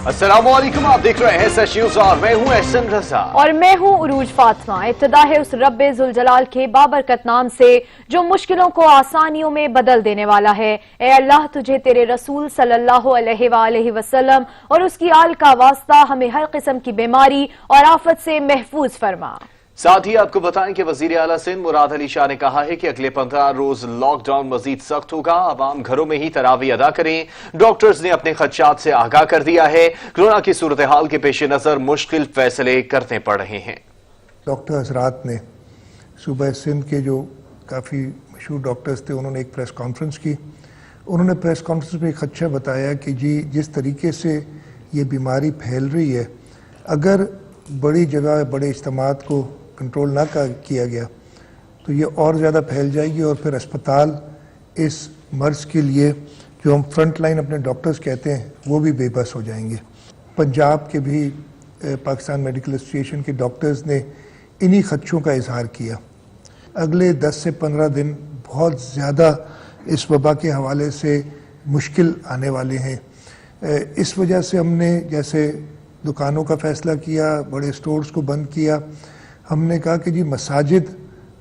अस्सलाम वालेकुम, आप देख रहे हैं सच न्यूज़ और मैं हूं एहसन रज़ा और मैं हूं उरूज फातिमा। इब्तिदा है उस रब्बे जुल जलाल के बाबरकत नाम से जो मुश्किलों को आसानियों में बदल देने वाला है। ए अल्लाह, तुझे तेरे रसूल सल्लल्लाहु अलैहि वसल्लम और उसकी आल का वास्ता हमें हर किस्म की बीमारी और आफत से महफूज फरमा। साथ ही आपको बताएं कि वजीर आला सिंध मुराद अली शाह ने कहा है कि अगले 15 रोज लॉकडाउन मजीद सख्त होगा। आवाम घरों में ही तरावी अदा करें। डॉक्टर्स ने अपने खदशात से आगाह कर दिया है। कोरोना की सूरत हाल के पेश नजर मुश्किल फैसले करने पड़ रहे हैं। डॉक्टर हजरात ने सूबा सिंध के जो काफ़ी मशहूर डॉक्टर्स थे, उन्होंने एक प्रेस कॉन्फ्रेंस की। उन्होंने प्रेस कॉन्फ्रेंस में एक खदशा बताया कि जी जिस तरीके से ये बीमारी फैल रही है, अगर बड़ी जगह बड़े इज्तिमात को कंट्रोल ना किया गया तो ये और ज़्यादा फैल जाएगी और फिर अस्पताल इस मर्ज़ के लिए जो हम फ्रंट लाइन अपने डॉक्टर्स कहते हैं वो भी बेबस हो जाएंगे। पंजाब के भी पाकिस्तान मेडिकल एसोसिएशन के डॉक्टर्स ने इन्हीं खदशों का इजहार किया। अगले 10 से 15 दिन बहुत ज़्यादा इस वबा के हवाले से मुश्किल आने वाले हैं। इस वजह से हमने जैसे दुकानों का फ़ैसला किया, बड़े स्टोर्स को बंद किया। हमने कहा कि जी मसाजिद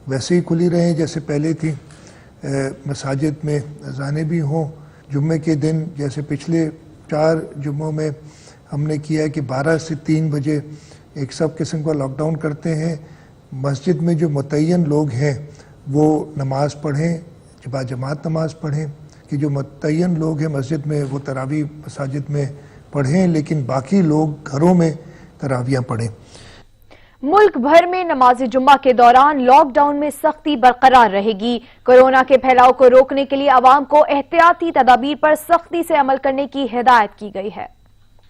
वैसे ही खुली रहें जैसे पहले थी, मसाजिद में अज़ानें भी हों। जुम्मे के दिन जैसे पिछले 4 जुम्मों में हमने किया है कि 12 से 3 बजे एक सब किस्म का लॉकडाउन करते हैं। मस्जिद में जो मुतय्यन लोग हैं वो नमाज़ पढ़ें, जमात नमाज़ पढ़ें, कि जो मुतय्यन लोग हैं मस्जिद में वो तरावी मसाजिद में पढ़ें, लेकिन बाकी लोग घरों में तरावियाँ पढ़ें। मुल्क भर में नमाज जुम्मा के दौरान लॉकडाउन में सख्ती बरकरार रहेगी। कोरोना के फैलाव को रोकने के लिए आवाम को एहतियाती तदाबीर पर सख्ती से अमल करने की हिदायत की गई है।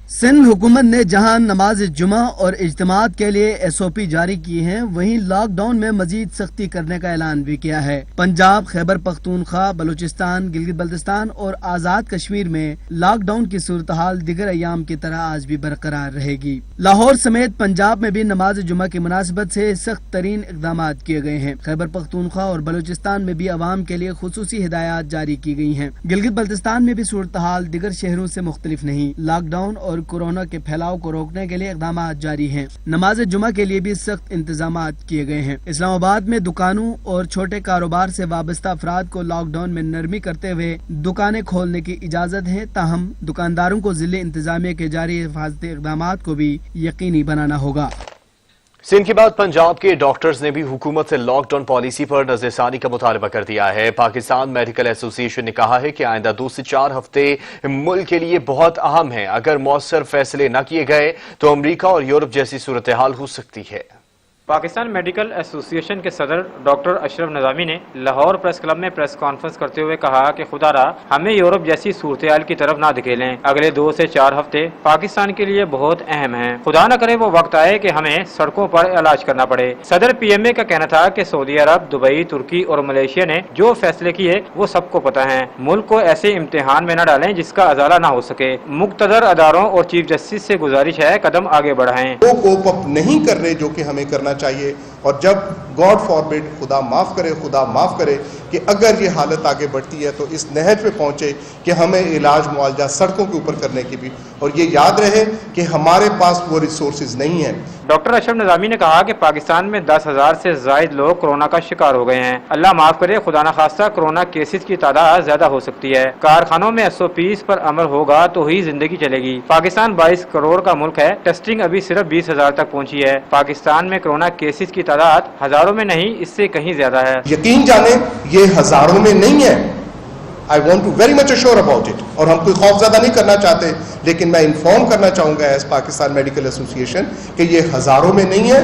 सिंध हुकूमत ने जहां नमाज जुमा और इज्तिमात के लिए SOP जारी की है, वहीं लॉकडाउन में मजीद सख्ती करने का ऐलान भी किया है। पंजाब, खैबर पख्तूनख्वा, बलूचिस्तान, गिलगित बल्तिस्तान और आजाद कश्मीर में लॉकडाउन की सूरत हाल दिगर अयाम की तरह आज भी बरकरार रहेगी। लाहौर समेत पंजाब में भी नमाज जुमा की मुनासिबत से सख्त तरीन इकदाम किए गए हैं। खैबर पख्तूनख्वा और बलूचिस्तान में भी अवाम के लिए खुसूसी हिदायत जारी की गई है। गिलगित बल्तिस्तान में भी सूरत हाल दिगर शहरों से मुख्तलिफ नहीं। लॉकडाउन और कोरोना के फैलाव को रोकने के लिए इकदाम जारी हैं। नमाज जुमा के लिए भी सख्त इंतजाम किए गए हैं। इस्लामाबाद में दुकानों और छोटे कारोबार से वाबस्ता अफराद को लॉकडाउन में नरमी करते हुए दुकानें खोलने की इजाजत है, ताहम दुकानदारों को जिले इंतजामिया के जारी हिफाजती इकदाम को भी यकीनी बनाना होगा। सिंध के बाद पंजाब के डॉक्टर्स ने भी हुकूमत से लॉकडाउन पॉलिसी पर नजरसानी का मुतालबा कर दिया है। पाकिस्तान मेडिकल एसोसिएशन ने कहा है कि आइंदा 2 से 4 हफ्ते मुल्क के लिए बहुत अहम है। अगर मौसर फैसले न किए गए तो अमरीका और यूरोप जैसी सूरत हाल हो सकती है। पाकिस्तान मेडिकल एसोसिएशन के सदर डॉक्टर अशरफ नज़ामी ने लाहौर प्रेस क्लब में प्रेस कॉन्फ्रेंस करते हुए कहा कि खुदारा हमें यूरोप जैसी सूरत की तरफ ना धकेलें। अगले 2 से 4 हफ्ते पाकिस्तान के लिए बहुत अहम हैं। खुदा न करे वो वक्त आए कि हमें सड़कों पर इलाज करना पड़े। सदर PMA का कहना था कि सऊदी अरब, दुबई, तुर्की और मलेशिया ने जो फैसले किए वो सबको पता है। मुल्क को ऐसे इम्तिहान में न डालें जिसका अजाला ना हो सके। मुक्तदर अदारों और चीफ जस्टिस से गुजारिश है कदम आगे बढ़ाएं। वो कोप अप नहीं कर रहे जो कि हमें करना चाहिए। और जब गॉड फॉरबिड, खुदा माफ करे कि अगर ये हालत आगे बढ़ती है तो इस नहज पे पहुंचे कि हमें इलाज मुआवजा सड़कों के ऊपर करने की भी, और ये याद रहे कि हमारे पास वो रिसोर्सेज नहीं है। डॉक्टर अशरफ नज़ामी ने कहा कि पाकिस्तान में 10,000 से जायद लोग कोरोना का शिकार हो गए हैं। अल्लाह माफ करे, खुदा न खास्ता कोरोना केसेस की तादाद ज्यादा हो सकती है। कारखानों में SOPs पर अमल होगा तो ही जिंदगी चलेगी। पाकिस्तान 22 करोड़ का मुल्क है। टेस्टिंग अभी सिर्फ 20,000 तक पहुंची है। पाकिस्तान में कोरोना केसेस की तादाद हजारों में नहीं, इससे कहीं ज्यादा है। यकीन जाने ये हजारों में नहीं है। I want to very much assure about it. और हम कोई खौफजदा नहीं करना चाहते, लेकिन मैं इन्फॉर्म करना चाहूंगा एज पाकिस्तान मेडिकल एसोसिएशन कि ये हजारों में नहीं है।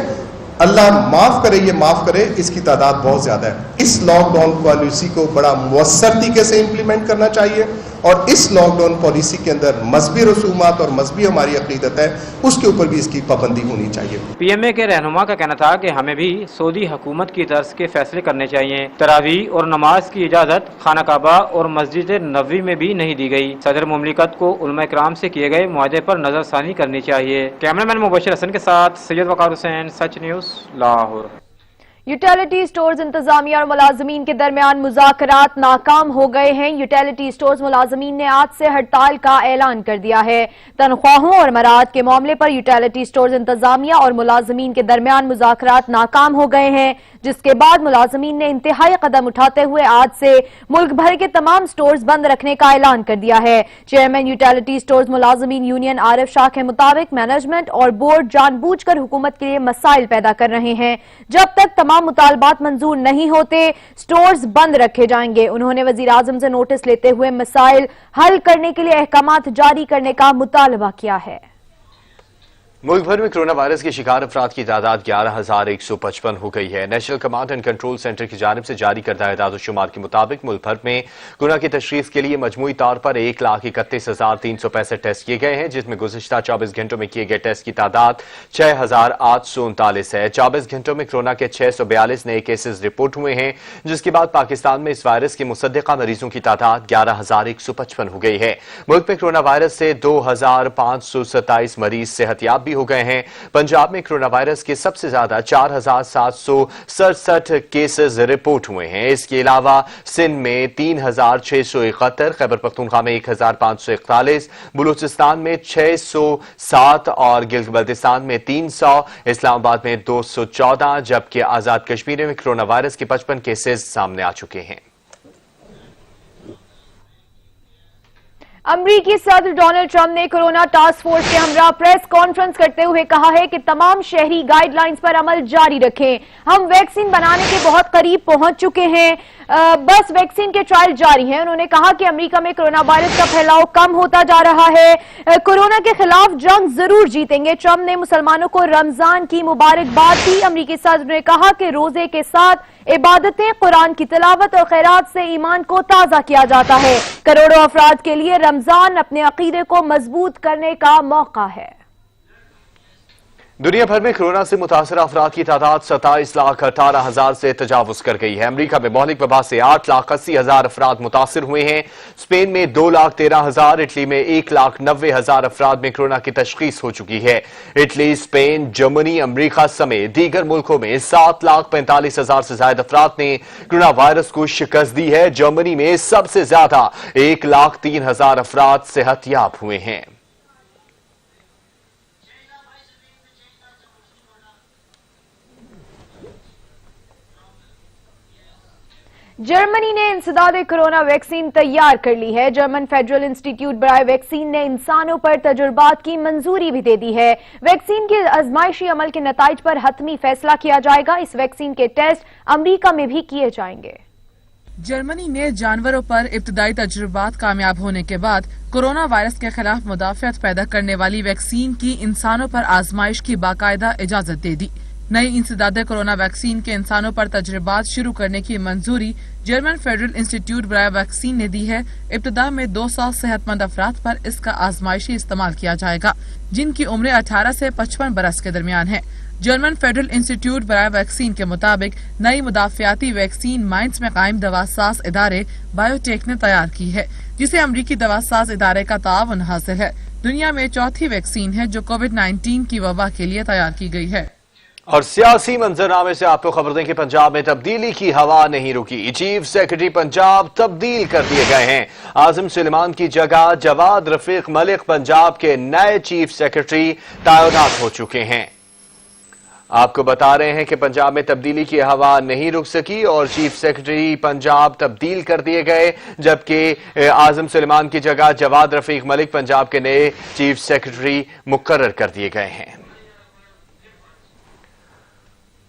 अल्लाह माफ करे, ये माफ करे, इसकी तादाद बहुत ज्यादा है। इस लॉकडाउन पॉलिसी को बड़ा मुअस्सर तरीके से इम्प्लीमेंट करना चाहिए और इस लॉकडाउन पॉलिसी के अंदर मजहबी रसूमात और मजहबी हमारी अकीदत है उसके ऊपर भी इसकी पाबंदी होनी चाहिए। PMA के रहनुमा का कहना था कि हमें भी सऊदी हुकूमत की तर्ज के फैसले करने चाहिए। तरावी और नमाज की इजाजत खाना काबा और मस्जिद नबवी में भी नहीं दी गई। सदर मुमलिकत को उलमा इकराम से किए गए मुआहदे पर नजरसानी करनी चाहिए। कैमरामैन मुबशर हसन के साथ सैयद वकार हुसैन, सच न्यूज़, लाहौर। यूटिलिटी स्टोर्स इंतजामिया और मुलाजमीन के दरमियान मुज़ाकरात नाकाम हो गए हैं। यूटिलिटी स्टोर्स मुलाजमीन ने आज से हड़ताल का ऐलान कर दिया है। तनख्वाहों और मराद के मामले पर यूटिलिटी स्टोर्स इंतजामिया और मुलाजमीन के दरमियान मुज़ाकरात नाकाम हो गए हैं, जिसके बाद मुलाजमीन ने इंतहाई कदम उठाते हुए आज से मुल्क भर के तमाम स्टोर्स बंद रखने का ऐलान कर दिया है। चेयरमैन यूटिलिटी स्टोर्स मुलाजमीन यूनियन आरिफ शाह के मुताबिक मैनेजमेंट और बोर्ड जानबूझकर हुकूमत के लिए मसाइल पैदा कर रहे हैं। जब तक तमाम मुतालबात मंजूर नहीं होते स्टोर्स बंद रखे जाएंगे। उन्होंने वजीर आजम से नोटिस लेते हुए मसाइल हल करने के लिए अहकामात जारी करने का मुतालबा किया है। मुल्क भर में कोरोना वायरस के शिकार अफराद की तादाद 11,155 हो गई है। National command and control centre की जानिब से जारी करदा एदाद-ओ-शुमार के मुताबिक मुल्क भर में कोरोना की तशखीस के लिए मजमूई तौर पर 1,31,365 टेस्ट किए गए हैं, जिसमें गुज़िश्ता 24 घंटों में किए गए टेस्ट की तादाद 6,839 है। 24 घंटों में कोरोना के 642 नए केसेस रिपोर्ट हुए हैं, जिसके बाद पाकिस्तान में इस वायरस के मुसद्दिका मरीजों की तादाद 11,155 हो गई है। मुल्क में कोरोना वायरस से 2,527 मरीज सेहतयाब हो गए हैं। पंजाब में कोरोना वायरस के सबसे ज्यादा 4,767 केसेस रिपोर्ट हुए हैं। इसके अलावा सिंध में 3,671, खैबर पख्तूनख्वा में 1,541, बलूचिस्तान में 607 और गिलगित बल्तिस्तान में 300, इस्लामाबाद में 214, जबकि आजाद कश्मीर में कोरोना वायरस के 55 केसेस सामने आ चुके हैं। अमरीकी सदर डोनाल्ड ट्रंप ने कोरोना टास्क फोर्स के हमरा प्रेस कॉन्फ्रेंस करते हुए कहा है कि तमाम शहरी गाइडलाइंस पर अमल जारी रखें। हम वैक्सीन बनाने के बहुत करीब पहुंच चुके हैं, बस वैक्सीन के ट्रायल जारी हैं। उन्होंने कहा कि अमेरिका में कोरोना वायरस का फैलाव कम होता जा रहा है, कोरोना के खिलाफ जंग जरूर जीतेंगे। ट्रंप ने मुसलमानों को रमजान की मुबारकबाद दी। अमरीकी सदर ने कहा कि रोजे के साथ इबादतें, कुरान की तिलावत और खैरात से ईमान को ताजा किया जाता है। करोड़ों अफराद के लिए रमजान अपने अकीदे को मजबूत करने का मौका है। दुनिया भर में कोरोना से मुतासर अफराद की तादाद 27,18,000 से तजावुज कर गई है। अमरीका में मौलिक वबा से 8,80,000 अफराद मुतासर हुए हैं। स्पेन में 2,13,000, इटली में 1,90,000 अफराद में कोरोना की तशखीस हो चुकी है। इटली, स्पेन, जर्मनी, अमरीका समेत दीगर मुल्कों में 7,45,000 से ज्यादा अफराद ने कोरोना वायरस को शिकस्त दी है। जर्मनी में सबसे ज्यादा 1,03,000 अफराद सेहतयाब हुए हैं। जर्मनी ने इंसदाद कोरोना वैक्सीन तैयार कर ली है। जर्मन फेडरल इंस्टीट्यूट बराए वैक्सीन ने इंसानों पर तजुर्बात की मंजूरी भी दे दी है। वैक्सीन के आजमाइशी अमल के नताइज पर हतमी फैसला किया जाएगा। इस वैक्सीन के टेस्ट अमरीका में भी किए जाएंगे। जर्मनी में जानवरों पर इब्तदाई तजुर्बात कामयाब होने के बाद कोरोना वायरस के खिलाफ मुदाफियत पैदा करने वाली वैक्सीन की इंसानों पर आजमाइश की बाकायदा इजाजत दे दी। नई इंसदाद कोरोना वैक्सीन के इंसानों पर तजर्बात शुरू करने की मंजूरी जर्मन फेडरल इंस्टीट्यूट बराए वैक्सीन ने दी है। इब्तदा में 200 सेहतमंद अफराद पर इसका आजमाइशी इस्तेमाल किया जाएगा, जिनकी उम्र 18 से 55 बरस के दरमियान है। जर्मन फेडरल इंस्टीट्यूट बराए वैक्सीन के मुताबिक नई मुदाफियाती वैक्सीन माइंस में कायम दवासाज इदारे बायोटेक ने तैयार की है, जिसे अमरीकी दवासाज इदारे का ताउन हासिल है। दुनिया में चौथी वैक्सीन है जो कोविड-19 की वबा के लिए तैयार की गई है। और सियासी मंजरनामे से आपको खबर दें कि पंजाब में तब्दीली की हवा नहीं रुकी। चीफ सेक्रेटरी पंजाब तब्दील कर दिए गए हैं। आजम सुलेमान की जगह जवाद रफीक मलिक पंजाब के नए चीफ सेक्रेटरी तैनात हो चुके हैं। आपको बता रहे हैं कि पंजाब में तब्दीली की हवा नहीं रुक सकी और चीफ सेक्रेटरी पंजाब तब्दील कर दिए गए, जबकि आजम सुलेमान की जगह जवाद रफीक मलिक पंजाब के नए चीफ सेक्रेटरी मुकर्रर कर दिए गए हैं।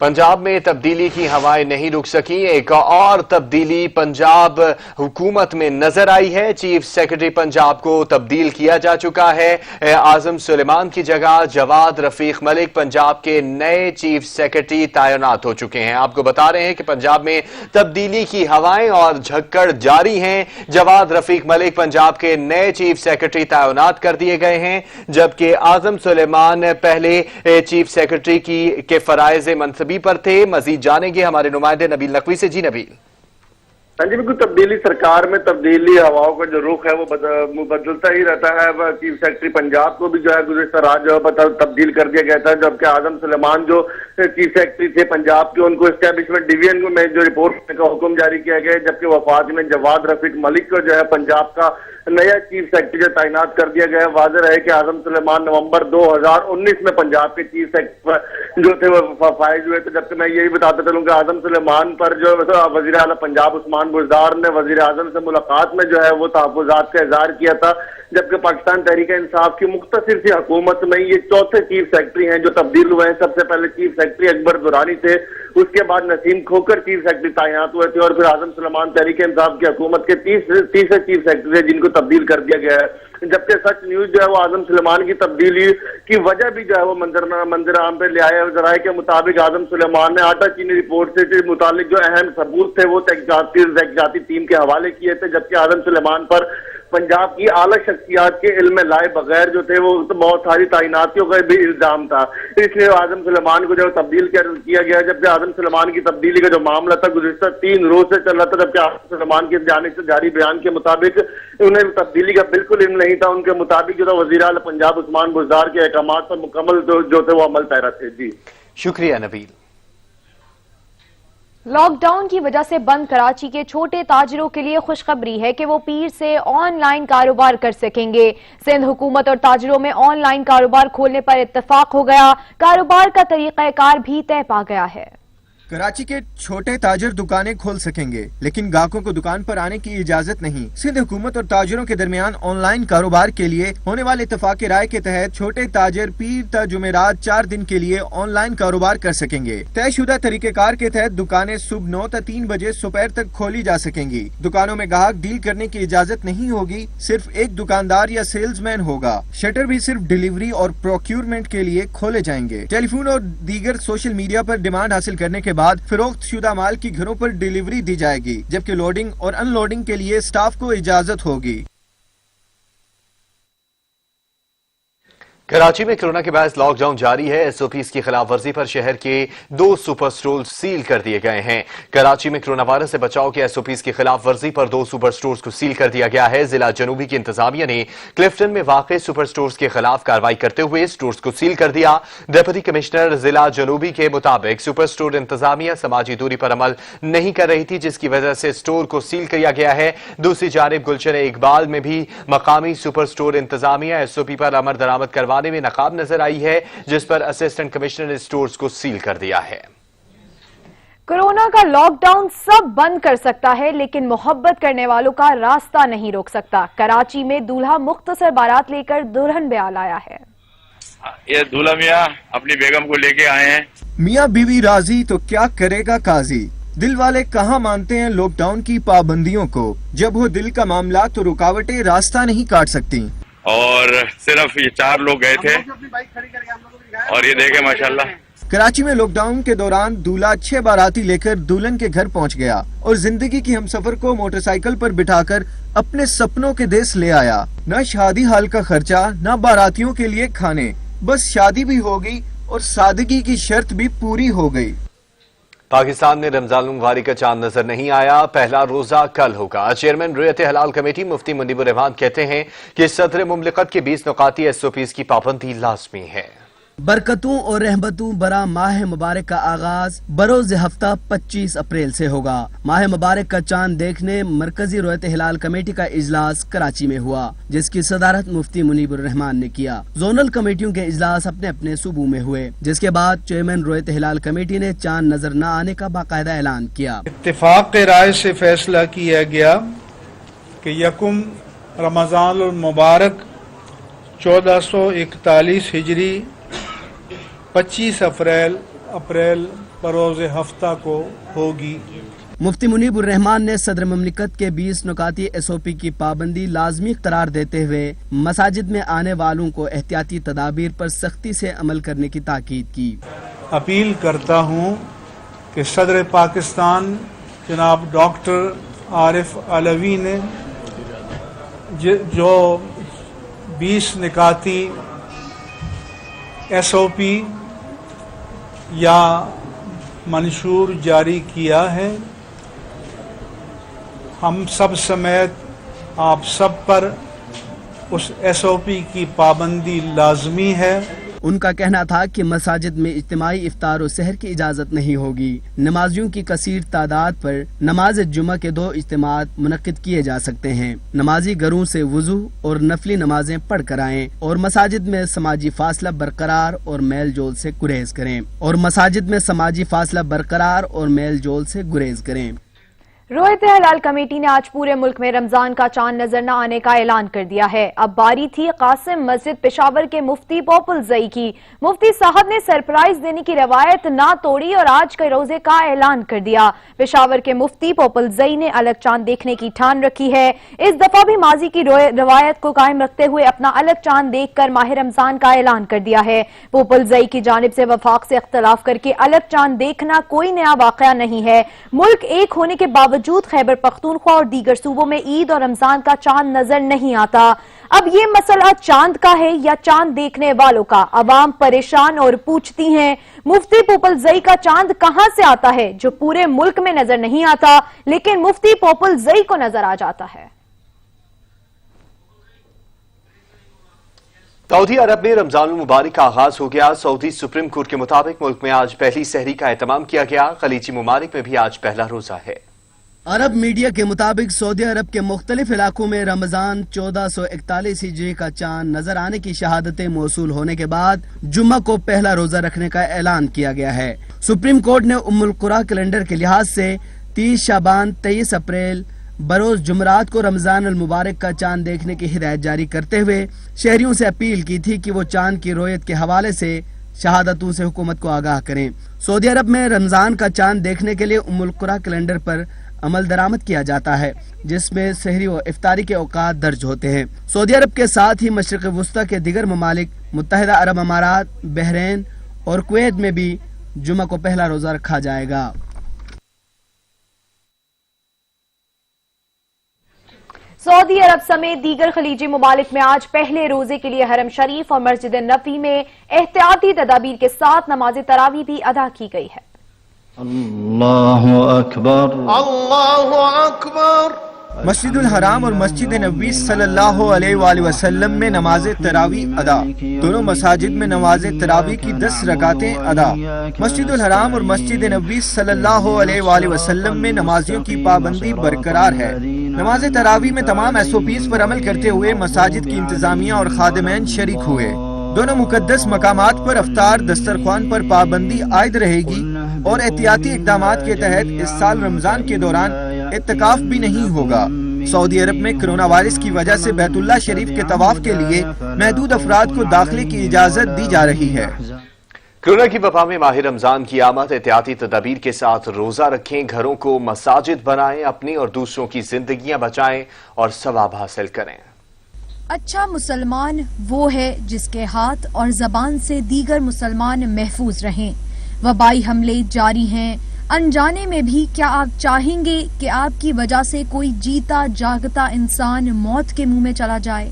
पंजाब में तब्दीली की हवाएं नहीं रुक सकी। एक और तब्दीली पंजाब हुकूमत में नजर आई है। चीफ सेक्रेटरी पंजाब को तब्दील किया जा चुका है। आजम सुलेमान की जगह जवाद रफीक मलिक पंजाब के नए चीफ सेक्रेटरी तैनात हो चुके हैं। आपको बता रहे हैं कि पंजाब में तब्दीली की हवाएं और झक्कड़ जारी हैं। जवाद रफीक मलिक पंजाब के नए चीफ सेक्रेटरी तैनात कर दिए गए हैं, जबकि आजम सुलेमान पहले चीफ सेक्रेटरी के फराइज मनसबी पर थे। मजीद जानेंगे हमारे नुमाइंदे नबील नकवी से। जी नबील। ہاں جی، بالکل تبدیلی سرکار میں تبدیلی، ہواؤں کا جو رخ ہے وہ بدلتا ہی رہتا ہے. چیف سیکرٹری پنجاب کو بھی جو ہے گزشتہ رات جو ہے تبدیل کر دیا گیا تھا، جبکہ اعظم سلیمان جو چیف سیکرٹری تھے پنجاب کے، ان کو اسٹیبلشمنٹ ڈویژن میں جو رپورٹ کرنے کا حکم جاری کیا گیا، جبکہ وفاق میں جواد رفیق ملک کو جو ہے پنجاب کا نیا چیف سیکرٹری جو تعینات کر دیا گیا ہے. واضح رہے کہ اعظم سلیمان نومبر 2019 میں پنجاب کے چیف سیکرٹری جو تھے وہ فائز ہوئے تھے. جبکہ میں یہی بتاتا چلوں کہ اعظم سلیمان پر جو وزیر اعلیٰ پنجاب عثمان بزدار نے وزیر اعظم سے ملاقات میں جو ہے وہ تحفظات کا اظہار کیا تھا. جبکہ پاکستان تحریک انصاف کی مختصر سی حکومت میں یہ چوتھے چیف سیکرٹری ہیں جو تبدیل ہوئے ہیں. سب سے پہلے چیف سیکرٹری اکبر درانی تھے، اس کے بعد نسیم کھوکر چیف سیکرٹری تعینات ہوئے تھے، اور پھر اعظم سلیمان تحریک انصاف کی حکومت کے تیسرے چیف سیکرٹری تھے جن کو تبدیل کر دیا گیا ہے. جبکہ سچ نیوز جو ہے وہ اعظم سلیمان کی تبدیلی کی وجہ بھی جو ہے وہ منظر عام پہ لے آیا. ذرائع کے مطابق اعظم سلیمان نے آٹا چینی رپورٹ سے متعلق جو اہم ثبوت تھے وہ تحقیقاتی ٹیم کے حوالے کیے تھے. جبکہ اعظم سلیمان پر پنجاب کی اعلیٰ شخصیات کے علم لائے بغیر جو تھے وہ بہت ساری تعیناتیوں کا بھی الزام تھا، اس لیے اعظم سلیمان کو جو تبدیل کیا گیا. جبکہ اعظم سلیمان کی تبدیلی کا جو معاملہ تھا گزشتہ 3 روز سے چل رہا تھا، جبکہ اعظم سلیمان کی جانب سے جاری بیان کے مطابق انہیں تبدیلی کا بالکل علم نہیں تھا. ان کے مطابق جو تھا وزیر اعلیٰ پنجاب عثمان بزدار کے احکامات پر مکمل جو تھے وہ عمل پیرا تھے. جی شکریہ نبیل. لاک ڈاؤن کی وجہ سے بند کراچی کے چھوٹے تاجروں کے لیے خوشخبری ہے کہ وہ پیر سے آن لائن کاروبار کر سکیں گے. سندھ حکومت اور تاجروں میں آن لائن کاروبار کھولنے پر اتفاق ہو گیا. کاروبار کا طریقہ کار بھی طے پا گیا ہے. کراچی کے چھوٹے تاجر دکانیں کھول سکیں گے، لیکن گاہکوں کو دکان پر آنے کی اجازت نہیں. سندھ حکومت اور تاجروں کے درمیان آن لائن کاروبار کے لیے ہونے والے اتفاق رائے کے تحت چھوٹے تاجر پیر تا جمعرات 4 دن کے لیے آن لائن کاروبار کر سکیں گے. طے شدہ طریقہ کار کے تحت دکانیں صبح 9 تا 3 بجے دوپہر تک کھولی جا سکیں گی. دکانوں میں گاہک ڈیل کرنے کی اجازت نہیں ہوگی، صرف ایک دکاندار یا سیلز مین ہوگا. شٹر بھی صرف ڈیلیوری اور پروکیورمنٹ کے لیے کھولے جائیں گے. ٹیلی فون اور دیگر سوشل میڈیا پر ڈیمانڈ حاصل کرنے کے بعد فروخت شدہ مال کی گھروں پر ڈیلیوری دی جائے گی، جبکہ لوڈنگ اور ان لوڈنگ کے لیے سٹاف کو اجازت ہوگی. کراچی میں کورونا کے باعث لاک ڈاؤن جاری ہے. ایس او پیز کی خلاف ورزی پر شہر کے 2 سپر سٹور سیل کر دیے گئے ہیں. کراچی میں کورونا وائرس سے بچاؤ کے ایس او پیز کی خلاف ورزی پر 2 سپر سٹورز کو سیل کر دیا گیا ہے. ضلع جنوبی کی انتظامیہ نے کلفٹن میں واقع سپر سٹورز کے خلاف کارروائی کرتے ہوئے سٹورز کو سیل کر دیا. ڈپٹی کمشنر ضلع جنوبی کے مطابق سپر سٹور انتظامیہ سماجی دوری پر عمل نہیں کر رہی تھی، جس کی وجہ سے سٹور کو سیل کیا گیا ہے. دوسری جانب گلشن اقبال میں بھی مقامی سپر سٹور انتظامیہ ایس او پی پر عمل درآمد کروانے میں ناکام نظر آئی ہے، جس پر اسسٹنٹ کمشنر نے سٹورز کو سیل کر دیا ہے. کورونا کا لاک ڈاؤن سب بند کر سکتا ہے، لیکن محبت کرنے والوں کا راستہ نہیں روک سکتا. کراچی میں دولہا مختصر بارات لے کر دلہن بیال آیا ہے. یہ دولہا میاں اپنی بیگم کو لے کے آئے ہیں. میاں بیوی راضی تو کیا کرے گا قاضی. دل والے کہاں مانتے ہیں لاک ڈاؤن کی پابندیوں کو، جب ہو دل کا معاملہ تو رکاوٹیں راستہ نہیں کاٹ سکتی. اور صرف یہ 4 لوگ گئے تھے اور یہ دیکھیں ماشاءاللہ. کراچی میں لاک ڈاؤن کے دوران دولہا 6 باراتی لے کر دلہن کے گھر پہنچ گیا اور زندگی کی ہمسفر کو موٹر سائیکل پر بٹھا کر اپنے سپنوں کے دیس لے آیا. نہ شادی ہال کا خرچہ، نہ باراتیوں کے لیے کھانے، بس شادی بھی ہو گئی اور سادگی کی شرط بھی پوری ہو گئی. پاکستان میں رمضان المبارک کا چاند نظر نہیں آیا. پہلا روزہ کل ہوگا. چیئرمین ریت حلال کمیٹی مفتی منیب الرحمان کہتے ہیں کہ صدر مملکت کے 20 نکاتی ایس او پیز کی پابندی لازمی ہے. برکتوں اور رحمتوں برا ماہ مبارک کا آغاز بروز ہفتہ 25 اپریل سے ہوگا. ماہ مبارک کا چاند دیکھنے مرکزی رویت ہلال کمیٹی کا اجلاس کراچی میں ہوا، جس کی صدارت مفتی منیب الرحمان نے کیا. زونل کمیٹیوں کے اجلاس اپنے اپنے صوبوں میں ہوئے، جس کے بعد چیئرمین رویت ہلال کمیٹی نے چاند نظر نہ آنے کا باقاعدہ اعلان کیا. اتفاق رائے سے فیصلہ کیا گیا کہ یکم رمضان المبارک 1441 ہجری 25 اپریل بروز ہفتہ کو ہوگی. مفتی منیب الرحمان نے صدر مملکت کے 20 نکاتی ایس او پی کی پابندی لازمی قرار دیتے ہوئے مساجد میں آنے والوں کو احتیاطی تدابیر پر سختی سے عمل کرنے کی تاکید کی. اپیل کرتا ہوں کہ صدر پاکستان جناب ڈاکٹر عارف علوی نے جو 20 نکاتی ایس او پی یا منشور جاری کیا ہے، हम सब समेत आप सब पर उस SOP की पाबंदी लाजमी है। उनका कहना था कि मसाजिद में इज्तिमाई इफ्तार और सहर की इजाज़त नहीं होगी। नमाजियों की कसीर तादाद पर नमाज जुमा के 2 इज्तिमात मुनक्किद किए जा सकते हैं। नमाजी घरों से वुजू और नफली नमाजें पढ़ कर आएं और मसाजिद में समाजी फासला बरकरार और मेल जोल से गुरेज करें। रोयत हलाल कमेटी ने आज पूरे मुल्क में रमजान का चांद नजर न आने का ऐलान कर दिया है। अब बारी थी कासिम मस्जिद पेशावर के मुफ्ती पोपल जई की। मुफ्ती साहब ने सरप्राइज देने की रवायत ना तोड़ी और आज के रोजे का ऐलान कर दिया। पेशावर के मुफ्ती पोपल जई ने अलग चांद देखने की ठान रखी है। इस दफा भी माजी की रवायत को कायम रखते हुए अपना अलग चांद देखकर माह रमजान का ऐलान कर दिया है। पोपल जई की जानिब से वफाक से इख्तलाफ करके अलग चांद देखना कोई नया वाकया नहीं है। मुल्क एक होने के बावजूद खैबर पख्तूनख्वा और दीगर सूबों में ईद और रमजान का चांद नजर नहीं आता। अब ये मसला चांद का है या चांद देखने वालों का? अवाम परेशान और पूछती हैं मुफ्ती पोपल जई का चांद कहां से आता है जो पूरे मुल्क में नजर नहीं आता लेकिन मुफ्ती पोपल जई को नजर आ जाता है। सऊदी अरब में रमजान मुबारक का आगाज हो गया। सऊदी सुप्रीम कोर्ट के मुताबिक मुल्क में आज पहली सहरी का एहतमाम किया गया। खलीजी मुमालिक में भी आज पहला रोजा है। अरब मीडिया के मुताबिक सऊदी अरब के मुख्तलिफ इलाकों में रमजान 1441 हिजरी का चांद नजर आने की शहादतें मौसूल होने के बाद जुम्मा को पहला रोजा रखने का ऐलान किया गया है। सुप्रीम कोर्ट ने उम्मुल कुरा कैलेंडर के लिहाज से 30 शाबान 23 अप्रैल बरोज जुमरात को रमजान अल मुबारक का चांद देखने की हिदायत जारी करते हुए शहरियों से अपील की थी कि वो चांद की रोयत के हवाले से शहादतों से हुकूमत को आगाह करें। सऊदी अरब में रमजान का चांद देखने के लिए उम्मुल कुरा कैलेंडर पर अमल दरामद किया जाता है जिसमें सहरी व इफ्तारी के औकात दर्ज होते हैं। सऊदी अरब के साथ ही मशरिक़ वुस्ता के दिगर ममालिक मुत्तहिदा अरब अमारात, बहरीन और कुवैत में भी जुमा को पहला रोजा रखा जाएगा। सऊदी अरब समेत दीगर खलीजी ममालिक में आज पहले रोजे के लिए हरम शरीफ और मस्जिद नबी में एहतियाती तदाबीर के साथ नमाज तरावी भी अदा की गई है। अल्लाहु अकबर, अल्लाहु अकबर। मस्जिदुल हराम और मस्जिद नबी सल्लल्लाहु अलैहि वसल्लम में नमाज तरावी अदा। दोनों मसाजिद में नमाज तरावी की 10 रकातें अदा। मस्जिदुल हराम और मस्जिद नबी सल्लल्लाहु अलैहि वसल्लम में नमाजियों की पाबंदी बरकरार है। नमाज तरावी में तमाम SOPs पर अमल करते हुए मसाजिद की इंतजामिया और खादिमैन शरीक हुए। दोनों मुकद्दस मकामात पर अफ्तार दस्तरख्वान पर पाबंदी आयद रहेगी और एहतियाती इक़दामात के तहत इस साल रमजान के दौरान इत्तिकाफ भी नहीं होगा। सऊदी अरब में कोरोना वायरस की वजह से बैतुल्लाह शरीफ के तवाफ के लिए महदूद अफराद को दाखिले की इजाजत दी जा रही है। कोरोना की वबा में माह रमजान की आमद एहतियाती तदाबीर के साथ रोजा रखें, घरों को मसाजिद बनाएं, अपनी और दूसरों की जिंदगियां बचाएं और सवाब हासिल करें। अच्छा मुसलमान वो है जिसके हाथ और जबान से दीगर मुसलमान महफूज रहें। वबाई हमले जारी हैं। अनजाने में भी क्या आप चाहेंगे कि आपकी वजह से कोई जीता जागता इंसान मौत के मुंह में चला जाए?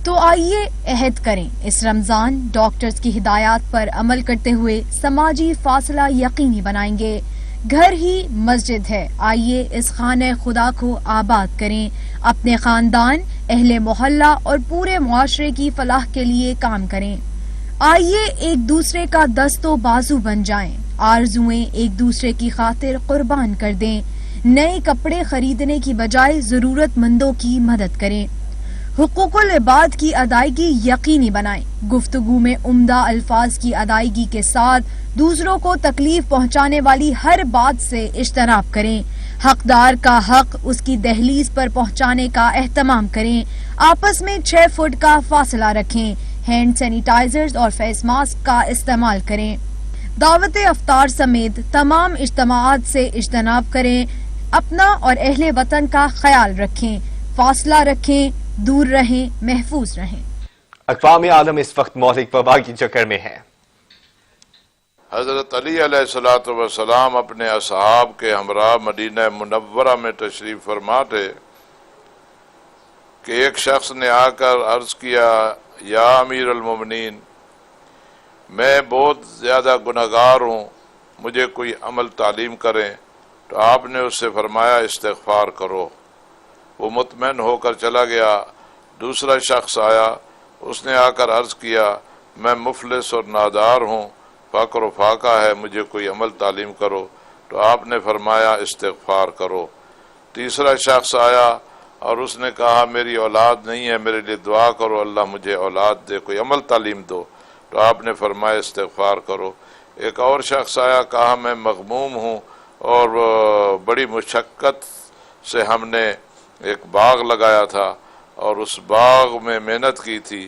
तो आइए अहद करें, इस रमजान डॉक्टर्स की हिदायत पर अमल करते हुए समाजी फासला यकीनी बनाएंगे। घर ही मस्जिद है, आइए इस खाने खुदा को आबाद करें। अपने खानदान, अहले मोहल्ला और पूरे मुआशरे की फलाह के लिए काम करें। आइए एक दूसरे का दस्तो बाजू बन जाएं, आरजुएं एक दूसरे की खातिर कुर्बान कर दें। नए कपड़े खरीदने की बजाय जरूरतमंदों की मदद करें। हुकूकुल इबाद की अदायगी यकीनी बनाएं। गुफ्तगू में उम्दा अल्फाज की अदायगी के साथ दूसरों को तकलीफ पहुंचाने वाली हर बात से इज्तनाब करें। हकदार का हक उसकी दहलीज पर पहुंचाने का एहतमाम करें। आपस में 6 फुट का फासला रखें। हैंड सैनिटाइजर्स और फेस मास्क का इस्तेमाल करें। दावत अफ्तार समेत तमाम इज्तमाआत से इज्तनाब करें। अपना और अहले वतन का ख्याल रखें। फासला रखें, दूर रहें, महफूज रहें। अक़वाम आलम इस वक्त मौलिक वबा की चक्कर में है। हजरत अली अलैहिस्सलातु वस्सलाम अपने असहाब के हमरा मदीना मुनव्वरा में तशरीफ फरमा थे कि एक शख्स ने आकर अर्ज किया, या अमीर अल मोमिनीन, मैं बहुत ज़्यादा गुनहगार हूँ, मुझे कोई अमल तालीम करें। तो आपने उससे फरमाया, इस्तिग़फ़ार करो। वो मुतमईन होकर चला गया। दूसरा शख्स आया, उसने आकर अर्ज किया मैं मुफलिस और नादार हूँ, फ़क्र फाका है, मुझे कोई अमल तालीम करो। तो आपने फरमाया इस्तिग़फ़ार करो। तीसरा शख्स आया और उसने कहा मेरी औलाद नहीं है, मेरे लिए दुआ करो, अल्लाह मुझे औलाद दे, कोई अमल तालीम दो। तो आपने फरमाया इस्तिग़फ़ार करो। एक और शख्स आया, कहा मैं मग़मूम हूँ और बड़ी मुशक्क़त से हमने एक बाग लगाया था और उस बाग में मेहनत की थी,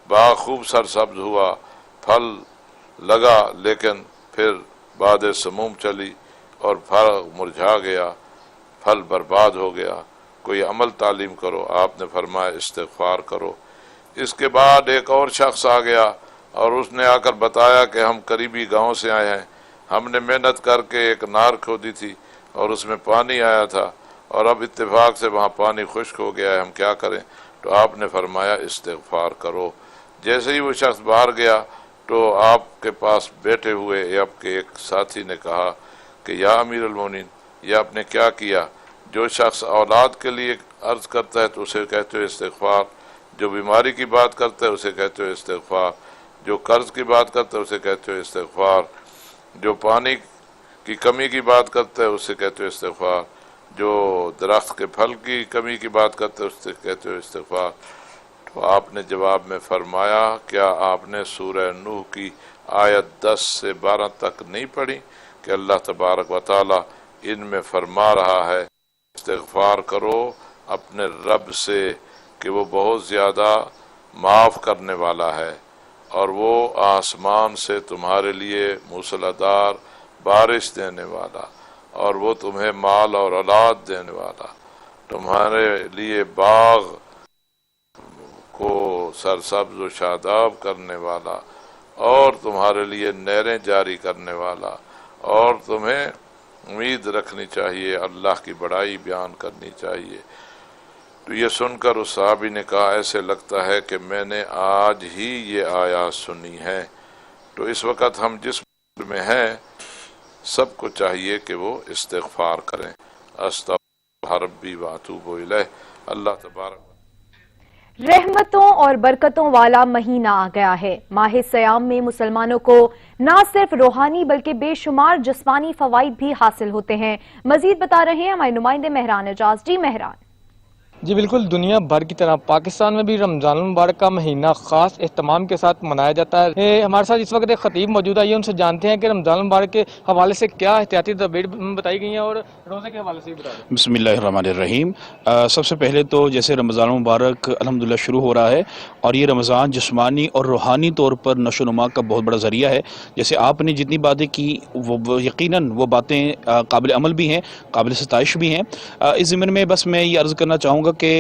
बाग खूब सरसब्ज़ हुआ, फल लगा, लेकिन फिर बाद समूम चली और फल मुरझा गया, फल बर्बाद हो गया, कोई अमल तालीम करो। आपने फरमाया इस्तिग़फ़ार करो। इसके बाद एक और शख्स आ गया और उसने आकर बताया कि हम करीबी गांव से आए हैं, हमने मेहनत करके एक नार खोदी थी और उसमें पानी आया था और अब इत्तेफाक से वहाँ पानी खुश्क हो गया है, हम क्या करें। तो आपने फरमाया इस्तिग़फ़ार करो। जैसे ही वो शख्स बाहर गया तो आपके पास बैठे हुए आपके एक साथी ने कहा कि या अमीरुल मोमिनीन, ये आपने क्या किया। जो शख्स औलाद के लिए अर्ज करता है तो उसे कहते हो इस्तिग़फ़ार, जो बीमारी की बात करता है उसे कहते हो इस्तिग़फ़ार, जो कर्ज की बात करता है उसे कहते हो इस्तिग़फ़ार, जो पानी की कमी की बात करता है उसे कहते हो इस्तिग़फ़ार, जो दरख्त के फल की कमी की बात करते हैं उससे कहते हो इस्तिग़फ़ार। तो आपने जवाब में फरमाया क्या आपने सूरह नूह की आयत 10 से 12 तक नहीं पढ़ी कि अल्लाह तबारक व तआला इनमें फरमा रहा है इस्तिग़फ़ार करो अपने रब से कि वो बहुत ज़्यादा माफ़ करने वाला है और वो आसमान से तुम्हारे लिए मूसलाधार बारिश देने वाला और वो तुम्हें माल और औलाद देने वाला, तुम्हारे लिए बाग को सरसब्ज़ व शादाब करने वाला और तुम्हारे लिए नहरें जारी करने वाला, और तुम्हें उम्मीद रखनी चाहिए, अल्लाह की बड़ाई बयान करनी चाहिए। तो ये सुनकर उस साहबी ने कहा ऐसे लगता है कि मैंने आज ही ये आयत सुनी है। तो इस वक्त हम जिस में हैं सबको चाहिए कि वो इस्तिग़फ़ार करें। अस्तग़फ़िर रब्बी व अतूबु इलैह। अल्लाह तबारक रहमतों और बरकतों वाला महीना आ गया है। माह सयाम में मुसलमानों को न सिर्फ रूहानी बल्कि बेशुमार जिस्मानी फवाइद भी हासिल होते हैं। मजीद बता रहे हैं हमारे नुमाइंदे मेहरान एजाज। जी मेहरान। जी बिल्कुल, दुनिया भर की तरह पाकिस्तान में भी रमजान मुबारक का महीना खास एहतमाम के साथ मनाया जाता है। हमारे साथ इस वक्त एक खतीब मौजूद है, उनसे जानते हैं कि रमजान मुबारक के हवाले से क्या एहतियाती तदबीर बताई गई हैं और रोज़े के हवाले से भी बता दें। बिस्मिल्लाहिर्रहमानिर्रहीम। सबसे पहले तो जैसे रमजान मुबारक अल्हम्दुलिल्लाह शुरू हो रहा है और ये रमज़ान जिस्मानी और रूहानी तौर पर नशोनुमा का बहुत बड़ा ज़रिया है। जैसे आपने जितनी बातें की वो यकीनन वो बातें काबिल अमल भी हैं, काबिल सताइश भी हैं। इस ज़िम्मे में बस मैं ये अर्ज़ करना चाहूँगा कि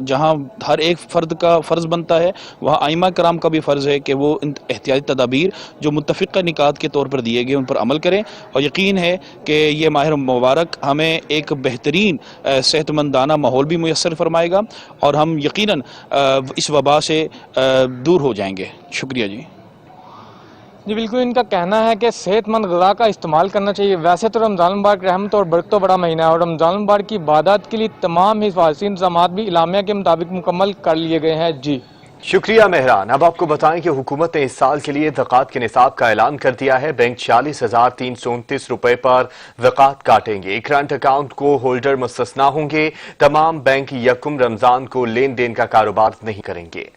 जहाँ हर एक फ़र्द का फ़र्ज़ बनता है वहाँ आइमा कराम का भी फ़र्ज़ है कि वो इन एहतियाती तदाबीर जो मुत्तफ़िक़ा निकात के तौर पर दिए गए उन पर अमल करें। और यकीन है कि ये माह मुबारक हमें एक बेहतरीन सेहतमंदाना माहौल भी मुयस्सर फरमाएगा और हम यकीनन इस वबा से दूर हो जाएंगे। शुक्रिया जी। जी बिल्कुल, इनका कहना है कि सेहतमंद ग़िज़ा का इस्तेमाल करना चाहिए। वैसे तो रमज़ान मुबारक रहमत और बरकत तो बड़ा महीना है और रमज़ान मुबारक की इबादत के लिए तमाम हिफाज़ती इंतज़ामात भी इलामिया के मुताबिक मुकम्मल कर लिए गए हैं। जी शुक्रिया मेहरान। अब आपको बताएं कि हुकूमत ने इस साल के लिए ज़कात के निसाब का ऐलान कर दिया है। बैंक 40,329 रुपए पर ज़कात काटेंगे। करंट अकाउंट को होल्डर मुस्तस्ना होंगे। तमाम बैंक यकुम रमज़ान को लेन देन का कारोबार नहीं करेंगे।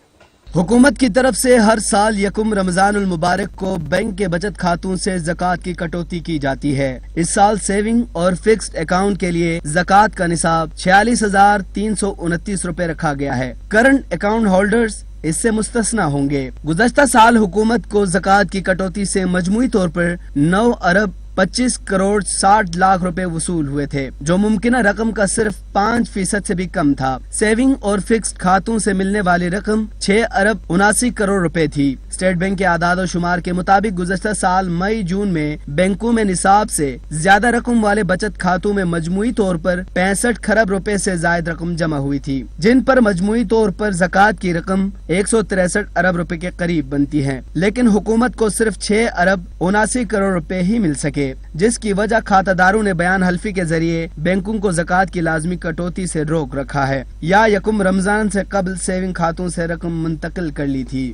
हुकूमत की तरफ से हर साल यकुम रमजानुल मुबारक को बैंक के बचत खातों से ज़कात की कटौती की जाती है। इस साल सेविंग और फिक्स्ड अकाउंट के लिए ज़कात का निसाब 46,329 रुपए रखा गया है। करंट अकाउंट होल्डर्स इससे मुस्तस्ना होंगे। गुज़श्ता साल हुकूमत को ज़कात की कटौती से मजमूई तौर पर 9 अरब 25 करोड़ 60 लाख रुपए वसूल हुए थे, जो मुमकिना रकम का सिर्फ 5% से भी कम था। सेविंग और फिक्स्ड खातों से मिलने वाली रकम 6 अरब 79 करोड़ रुपए थी। स्टेट बैंक के आदाद और शुमार के मुताबिक गुज़श्ता साल मई जून में बैंकों में निसाब से ज्यादा रकम वाले बचत खातों में मजमूई तौर पर 65 खरब रुपए से जायद रकम जमा हुई थी, जिन पर मजमूई तौर पर ज़कात की रकम 163 अरब रुपए के करीब बनती है। लेकिन हुकूमत को सिर्फ 6 अरब 79 करोड़ रुपए ही मिल सके, जिसकी वजह खातादारों ने बयान हल्फी के जरिए बैंकों को ज़कात की लाजमी कटौती से रोक रखा है या यकुम रमजान से कबल सेविंग खातों से रकम मुंतकिल कर ली थी।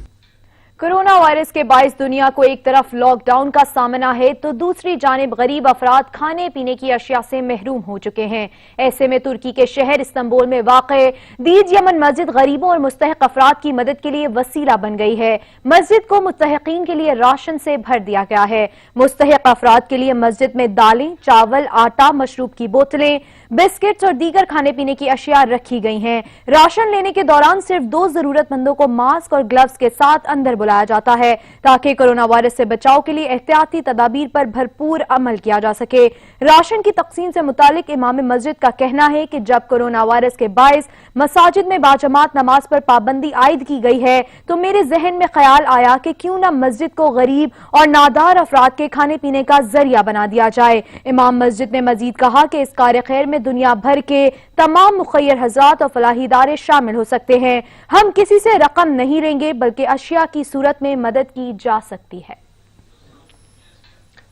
कोरोना वायरस के बाइस दुनिया को एक तरफ लॉकडाउन का सामना है तो दूसरी जानिब गरीब अफराद खाने पीने की अशिया से महरूम हो चुके हैं। ऐसे में तुर्की के शहर इस्तांबुल में वाक़े दीज यमन मस्जिद गरीबों और मुस्तहिक अफराद की मदद के लिए वसीला बन गई है। मस्जिद को मुस्तहिकीन के लिए राशन से भर दिया गया है। मुस्तहिक अफराद के लिए मस्जिद में दालें, चावल, आटा, मशरूब की बोतलें, बिस्किट्स और दीगर खाने पीने की अशिया रखी गई हैं। राशन लेने के दौरान सिर्फ 2 जरूरतमंदों को मास्क और ग्लव्स के साथ अंदर बुलाया जाता है ताकि कोरोना वायरस से बचाव के लिए एहतियाती तदाबीर पर भरपूर अमल किया जा सके। राशन की तकसीम से मुतालिक इमाम मस्जिद का कहना है कि जब कोरोना वायरस के बायस मसाजिद में बाजमात नमाज पर पाबंदी आयद की गई है तो मेरे जहन में ख्याल आया कि क्यों न मस्जिद को गरीब और नादार अफराद के खाने पीने का जरिया बना दिया जाए। इमाम मस्जिद ने मजीद कहा कि इस कार्य खैर में दुनिया भर के तमाम मुखय्यर हज़रात और फलाही इदारे शामिल हो सकते हैं। हम किसी से रकम नहीं लेंगे बल्कि अशिया की सूरत में मदद की जा सकती है।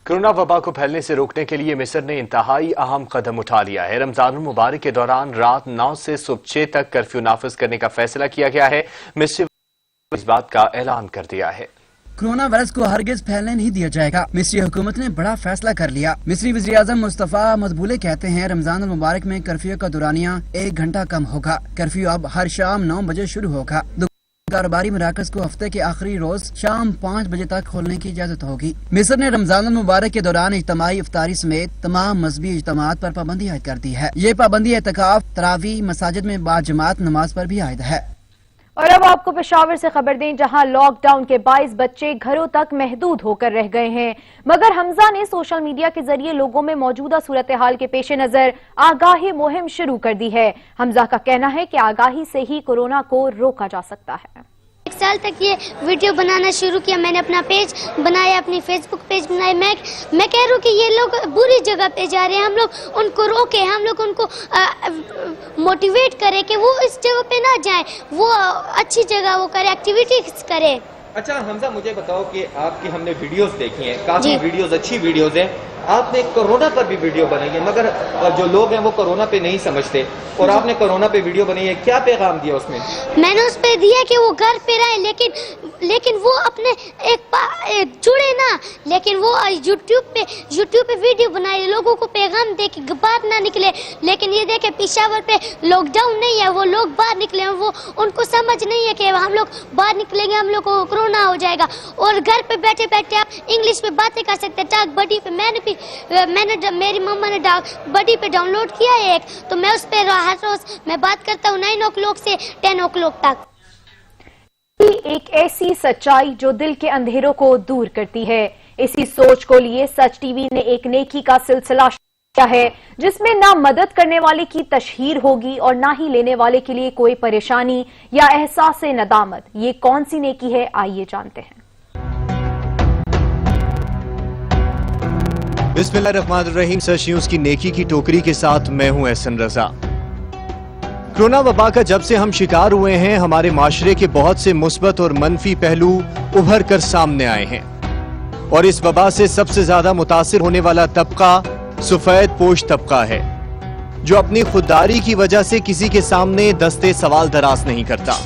कोरोना वबा को फैलने से रोकने के लिए मिस्र ने इंतहाई अहम कदम उठा लिया है। रमजान मुबारक के दौरान रात 9 से सुबह 6 तक कर्फ्यू नाफिज करने का फैसला किया गया है। मिस्र ने इस बात का ऐलान कर दिया है। कोरोना वायरस को हरगिज फैलने नहीं दिया जाएगा। मिस्री हुकूमत ने बड़ा फैसला कर लिया। मिस्री वज़ीर आज़म मुस्तफ़ा मजबूले कहते हैं रमजान मुबारक में कर्फ्यू का दुरानिया 1 घंटा कम होगा। कर्फ्यू अब हर शाम 9 बजे शुरू होगा। कारोबारी मराकज को हफ्ते के आखिरी रोज शाम 5 बजे तक खोलने की इजाजत होगी। मिस्र ने रमजान मुबारक के दौरान इज्तिमाई इफ्तारी समेत तमाम मजहबी इज्तिमात पर पाबंदी आयद कर दी है। ये पाबंदी एतकाफ, तरावी, मसाजिद में बाजमात नमाज पर भी आयद है। और अब आपको पेशावर से खबर दें, जहां लॉकडाउन के बाइस बच्चे घरों तक महदूद होकर रह गए हैं, मगर हमजा ने सोशल मीडिया के जरिए लोगों में मौजूदा सूरत हाल के पेश नजर आगाही मुहिम शुरू कर दी है। हमजा का कहना है कि आगाही से ही कोरोना को रोका जा सकता है। 1 साल तक ये वीडियो बनाना शुरू किया। मैंने अपना पेज बनाया, अपनी फेसबुक पेज बनाई। मैं कह रही हूँ कि ये लोग बुरी जगह पे जा रहे हैं, हम लोग उनको रोके, हम लोग उनको मोटिवेट करें कि वो इस जगह पे ना जाएं, वो अच्छी जगह वो करे, एक्टिविटीज करे। अच्छा हमजा, मुझे बताओ कि आपकी हमने वीडियोस देखी हैं, काफी वीडियोस, अच्छी वीडियोस हैं। आपने कोरोना पर भी वीडियो बनाई है, मगर जो लोग हैं वो कोरोना पे नहीं समझते, और आपने कोरोना पे वीडियो बनाई है, क्या पैगाम दिया उसमें? मैंने उस पे दिया कि वो घर पे रहे, लेकिन वो अपने एक जुड़े ना, लेकिन वो यूट्यूब पे वीडियो बनाए, लोगों को पैगाम दे कि बाहर ना निकले। लेकिन ये देखे पेशावर पे लॉकडाउन नहीं है, वो लोग बाहर निकले, वो उनको समझ नहीं है कि हम लोग बाहर निकलेंगे हम लोग को कोरोना हो जाएगा। और घर पे बैठे बैठे आप इंग्लिश में बातें कर सकते हैं। डाक बडी पे मैंने मेरी मम्मा ने डाक बडी पे डाउनलोड किया है एक, तो मैं उस पर हर रोज मैं बात करता हूँ 9 o'clock से 10 o'clock तक। एक ऐसी सच्चाई जो दिल के अंधेरों को दूर करती है। इसी सोच को लिए सच टीवी ने एक नेकी का सिलसिला किया है जिसमें ना मदद करने वाले की तशहीर होगी और ना ही लेने वाले के लिए कोई परेशानी या एहसास नदामत। ये कौन सी नेकी है, आइए जानते हैं। बिस्मिल्लाहिर्रहमानिर्रहीम। सच न्यूज की नेकी की टोकरी के साथ मैं हूं एहसन रजा। कोरोना वबा का जब से हम शिकार हुए हैं, हमारे माशरे के बहुत से मुस्बत और मनफी पहलू उभर कर सामने आए हैं, और इस वबा से सबसे ज्यादा मुतासिर होने वाला तबका सफेद पोश तबका है, जो अपनी खुददारी की वजह से किसी के सामने दस्ते सवाल दराज नहीं करता।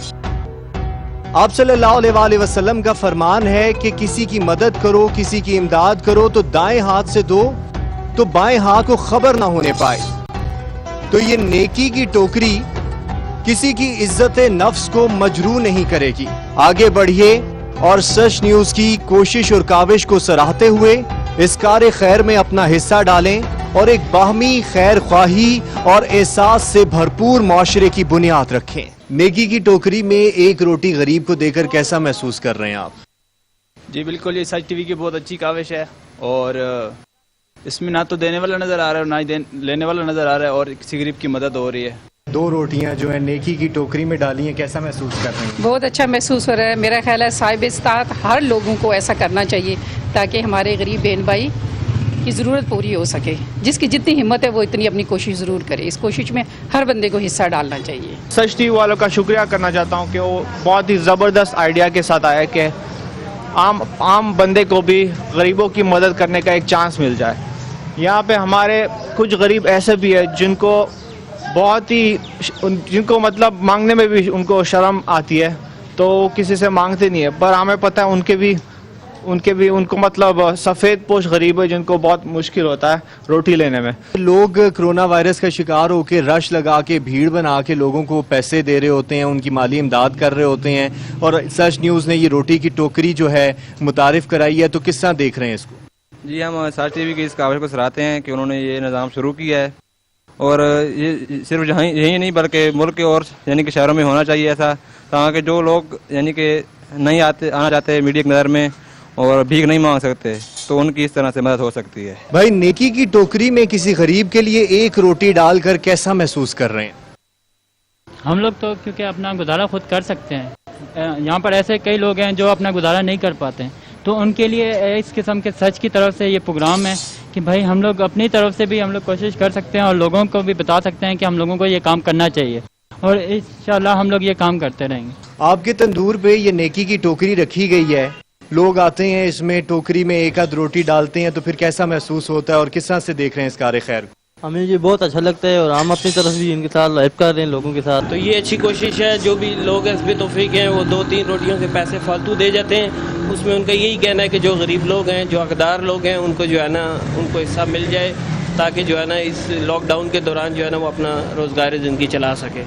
आप सल्लल्लाहु अलैहि वसल्लम का फरमान है कि किसी की मदद करो, किसी की इमदाद करो तो दाएं हाथ से दो, तो बाएं हाथ को खबर ना होने पाए। तो ये नेकी की टोकरी किसी की इज्जत नफ्स को मजरू नहीं करेगी। आगे बढ़िए और सच न्यूज की कोशिश और काविश को सराहते हुए इस कार्य खैर में अपना हिस्सा डालें और एक बाहमी खैर ख्वाही और एहसास से भरपूर माशरे की बुनियाद रखें। नेकी की टोकरी में एक रोटी गरीब को देकर कैसा महसूस कर रहे हैं आप? जी बिल्कुल, ये सच टीवी की बहुत अच्छी काविश है, और इसमें ना तो देने वाला नजर आ रहा है और ना ही लेने वाला नजर आ रहा है, और किसी गरीब की मदद हो रही है। 2 روٹیاں جو ہیں نیکی کی ٹوکری میں ڈالی ہیں، کیسا محسوس کر رہے ہیں؟ بہت اچھا محسوس ہو رہا ہے. میرا خیال ہے صاحب استطاعت ہر لوگوں کو ایسا کرنا چاہیے تاکہ ہمارے غریب بہن بھائی کی ضرورت پوری ہو سکے. جس کی جتنی ہمت ہے وہ اتنی اپنی کوشش ضرور کرے. اس کوشش میں ہر بندے کو حصہ ڈالنا چاہیے. سچ ٹی وی والوں کا شکریہ کرنا چاہتا ہوں کہ وہ بہت ہی زبردست آئیڈیا کے ساتھ آیا کہ عام بندے کو بھی غریبوں کی مدد کرنے کا ایک چانس مل جائے. یہاں پہ ہمارے کچھ غریب ایسے بھی ہیں جن کو مطلب مانگنے میں بھی ان کو شرم آتی ہے، تو وہ کسی سے مانگتے نہیں ہے. پر ہمیں پتہ ہے ان کو مطلب سفید پوش غریب ہے جن کو بہت مشکل ہوتا ہے روٹی لینے میں. لوگ کرونا وائرس کا شکار ہو کے رش لگا کے بھیڑ بنا کے لوگوں کو پیسے دے رہے ہوتے ہیں، ان کی مالی امداد کر رہے ہوتے ہیں، اور سچ نیوز نے یہ روٹی کی ٹوکری جو ہے متعارف کرائی ہے، تو کس طرح دیکھ رہے ہیں اس کو؟ جی ہم سچ ٹی وی کی اس کاوش کو سراہتے ہیں کہ انہوں نے یہ نظام شروع کیا ہے، اور یہ صرف یہی نہیں بلکہ ملک کے اور یعنی کہ شہروں میں ہونا چاہیے ایسا، تاکہ جو لوگ یعنی کہ نہیں آنا چاہتے میڈیا کی نظر میں اور بھیک نہیں مانگ سکتے تو ان کی اس طرح سے مدد ہو سکتی ہے. بھائی نیکی کی ٹوکری میں کسی غریب کے لیے 1 روٹی ڈال کر کیسا محسوس کر رہے ہیں؟ ہم لوگ تو کیونکہ اپنا گزارا خود کر سکتے ہیں، یہاں پر ایسے کئی لوگ ہیں جو اپنا گزارا نہیں کر پاتے ہیں، تو ان کے لیے اس قسم کے سچ کی طرف سے یہ پروگرام ہے کہ بھائی ہم لوگ اپنی طرف سے بھی ہم لوگ کوشش کر سکتے ہیں اور لوگوں کو بھی بتا سکتے ہیں کہ ہم لوگوں کو یہ کام کرنا چاہیے، اور انشاءاللہ ہم لوگ یہ کام کرتے رہیں گے. آپ کے تندور پہ یہ نیکی کی ٹوکری رکھی گئی ہے، لوگ آتے ہیں اس میں ٹوکری میں 1 روٹی ڈالتے ہیں، تو پھر کیسا محسوس ہوتا ہے اور کس طرح سے دیکھ رہے ہیں اس کار خیر کو؟ ہمیں یہ بہت اچھا لگتا ہے اور ہم اپنی طرف بھی ان کے ساتھ ہیلپ کر رہے ہیں لوگوں کے ساتھ. تو یہ اچھی کوشش ہے. جو بھی لوگ اس پہ توفیق ہیں وہ 2-3 روٹیوں کے پیسے فالتو دے جاتے ہیں. اس میں ان کا یہی کہنا ہے کہ جو غریب لوگ ہیں، جو حقدار لوگ ہیں، ان کو جو ہے نا ان کو حصہ مل جائے تاکہ جو ہے نا اس لاک ڈاؤن کے دوران جو ہے نا وہ اپنا روزگار زندگی چلا سکے.